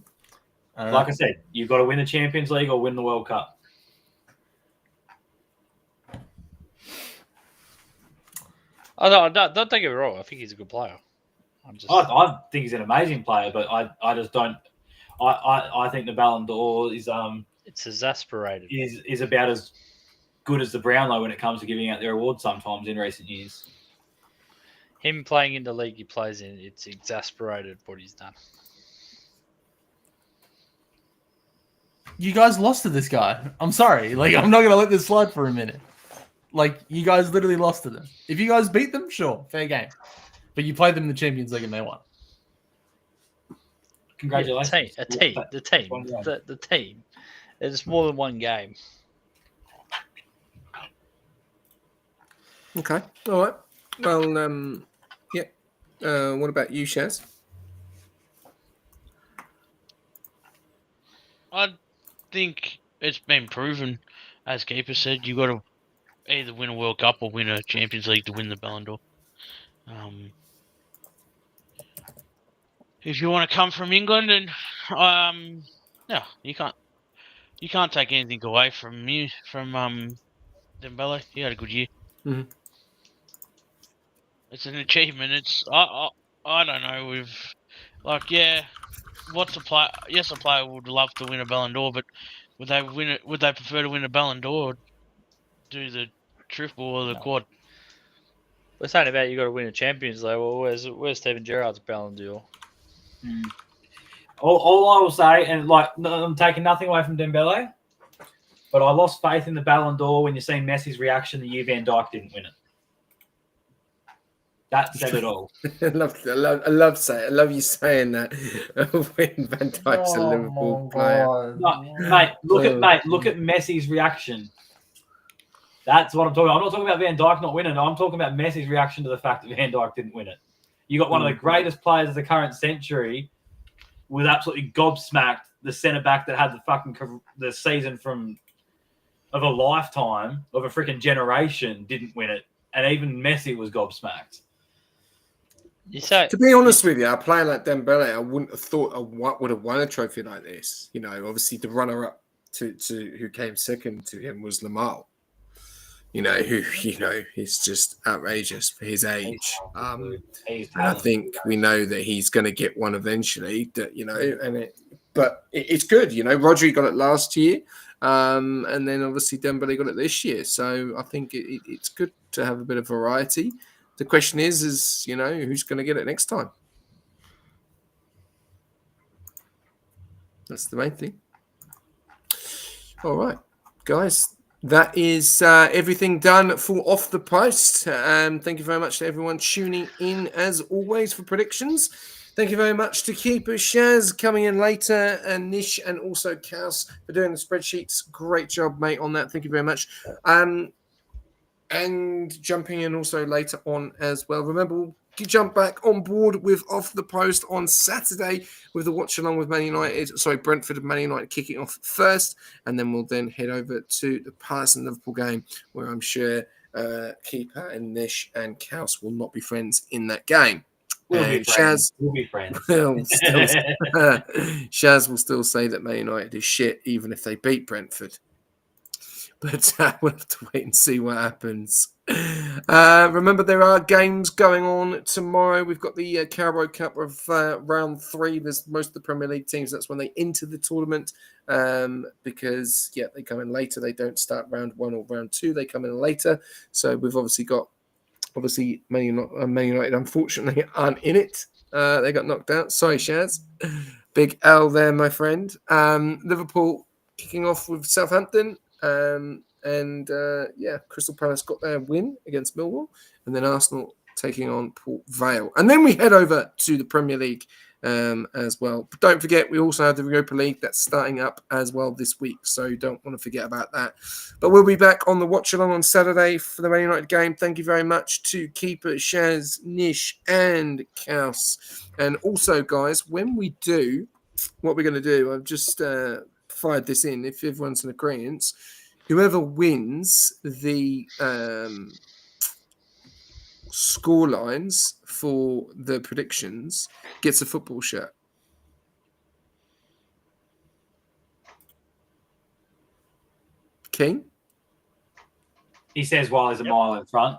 Like I said, you've got to win the Champions League or win the World Cup. Oh, no, don't get me wrong. I think he's a good player. I think he's an amazing player, but I just don't. I think the Ballon d'Or is it's exasperated. is about as good as the Brownlow when it comes to giving out their awards sometimes in recent years. Him playing in the league he plays in, it's exasperated what he's done. You guys lost to this guy. I'm sorry. Like, I'm not going to let this slide for a minute. Like, you guys literally lost to them. If you guys beat them, sure, fair game. But you played them in the Champions League and they won. Congratulations. Yeah, the team. There's more than one game. Okay. All right. Well, yeah. What about you, Shaz? I think it's been proven, as Keeper said, you got to either win a World Cup or win a Champions League to win the Ballon d'Or. If you want to come from England, and yeah, you can't take anything away from Dembele. He had a good year. Mhm. It's an achievement. It's I don't know. What's a player? Yes, a player would love to win a Ballon d'Or, but would they win it? Would they prefer to win a Ballon d'Or, or do the triple or the quad? We're saying about you got to win a Champions League. Well, where's Steven Gerrard's Ballon d'Or? All I will say, and like I'm taking nothing away from Dembele, but I lost faith in the Ballon d'Or when you seen Messi's reaction the year Van Dijk didn't win it. That said it all. I love you saying that when Van Dijk's a Liverpool player. No, look at Messi's reaction. That's what I'm talking about. I'm not talking about Van Dijk not winning. I'm talking about Messi's reaction to the fact that Van Dijk didn't win it. You got one of the greatest players of the current century was absolutely gobsmacked. The centre back that had the season of a lifetime of a freaking generation didn't win it, and even Messi was gobsmacked. To be honest with you, a player like Dembele, I wouldn't have thought would have won a trophy like this. You know, obviously the runner-up to who came second to him was Lamar. He's just outrageous for his age. And I think we know that he's going to get one eventually. But it's good. You know, Rodri got it last year, and then obviously Dembele got it this year. So I think it's good to have a bit of variety. The question is who's going to get it next time? That's the main thing. All right, guys. That is everything done for Off the Post. Thank you very much to everyone tuning in, as always, for predictions. Thank you very much to Keeper Shaz coming in later, and Nish, and also Kaus for doing the spreadsheets. Great job, mate, on that. Thank you very much. And jumping in also later on as well. Remember, you jump back on board with Off the Post on Saturday with the watch along with Brentford and Man United kicking off first, and then we'll then head over to the Palace and Liverpool game, where I'm sure Keeper and Nish and Kaus will not be friends in that game. We'll be friends. Shaz will still say that Man United is shit, even if they beat Brentford. But we'll have to wait and see what happens. Remember, there are games going on tomorrow. We've got the Carabo Cup of round 3. There's most of the Premier League teams. That's when they enter the tournament because, they come in later. They don't start round 1 or round 2. They come in later. So we've obviously got, Man United, unfortunately, aren't in it. They got knocked out. Sorry, Shaz. Big L there, my friend. Liverpool kicking off with Southampton. Crystal Palace got their win against Millwall, and then Arsenal taking on Port Vale. And then we head over to the Premier League as well. But don't forget, we also have the Europa League that's starting up as well this week, so you don't want to forget about that. But we'll be back on the watch along on Saturday for the Man United game. Thank you very much to Keeper, Shaz, Nish, and Kaus. And also, guys, when we do, what we're going to do, I've just fired this in, if everyone's in agreement. Whoever wins the score lines for the predictions gets a football shirt. King? He says while there's a mile in front.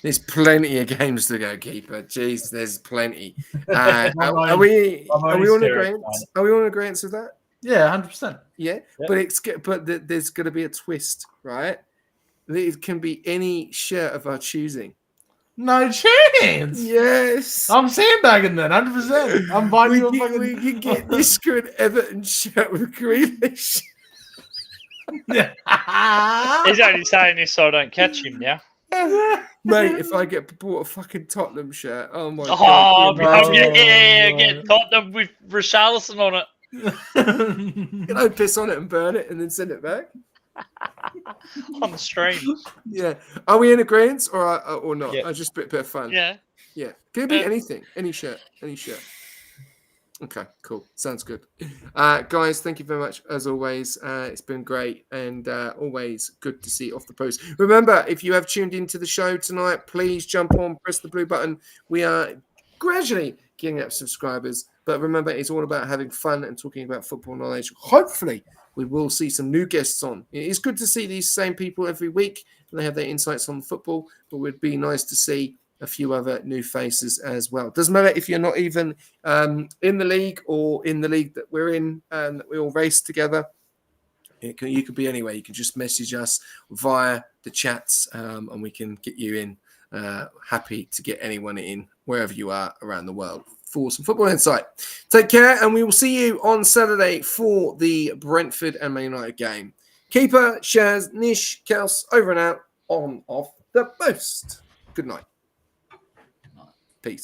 There's plenty of games to go, Keeper. Jeez, there's plenty. Are we on agreement? Are we on agreement with that? Yeah, 100%. Yeah, Yep. but there's going to be a twist, right? It can be any shirt of our choosing. No chance. Yes. I'm sandbagging then, 100%. I'm buying you a fucking... We can get this good Everton shirt with Grealish. Yeah. He's only saying this so I don't catch him, yeah? Mate, if I get bought a fucking Tottenham shirt, oh my God. God. Get Tottenham with Richarlison on it. Can I piss on it and burn it and then send it back? On the stream. Yeah. Are we in agreement or not? Yeah. Just a bit of fun. Yeah. Yeah. Can it be anything? Any shirt. Okay, cool. Sounds good. Guys, thank you very much as always. It's been great and always good to see Off the Post. Remember, if you have tuned into the show tonight, please jump on, press the blue button. We are gradually getting up subscribers, but remember, it's all about having fun and talking about football knowledge. Hopefully, we will see some new guests on. It's good to see these same people every week and they have their insights on football, but it would be nice to see a few other new faces as well. Doesn't matter if you're not even in the league or in the league that we're in and that we all race together. You could be anywhere. You can just message us via the chats and we can get you in. Happy to get anyone in wherever you are around the world for some football insight. Take care and we will see you on Saturday for the Brentford and Man United game. Keeper, Shaz, Nish, Kaus, over and out on Off the Post. Good night. Peace.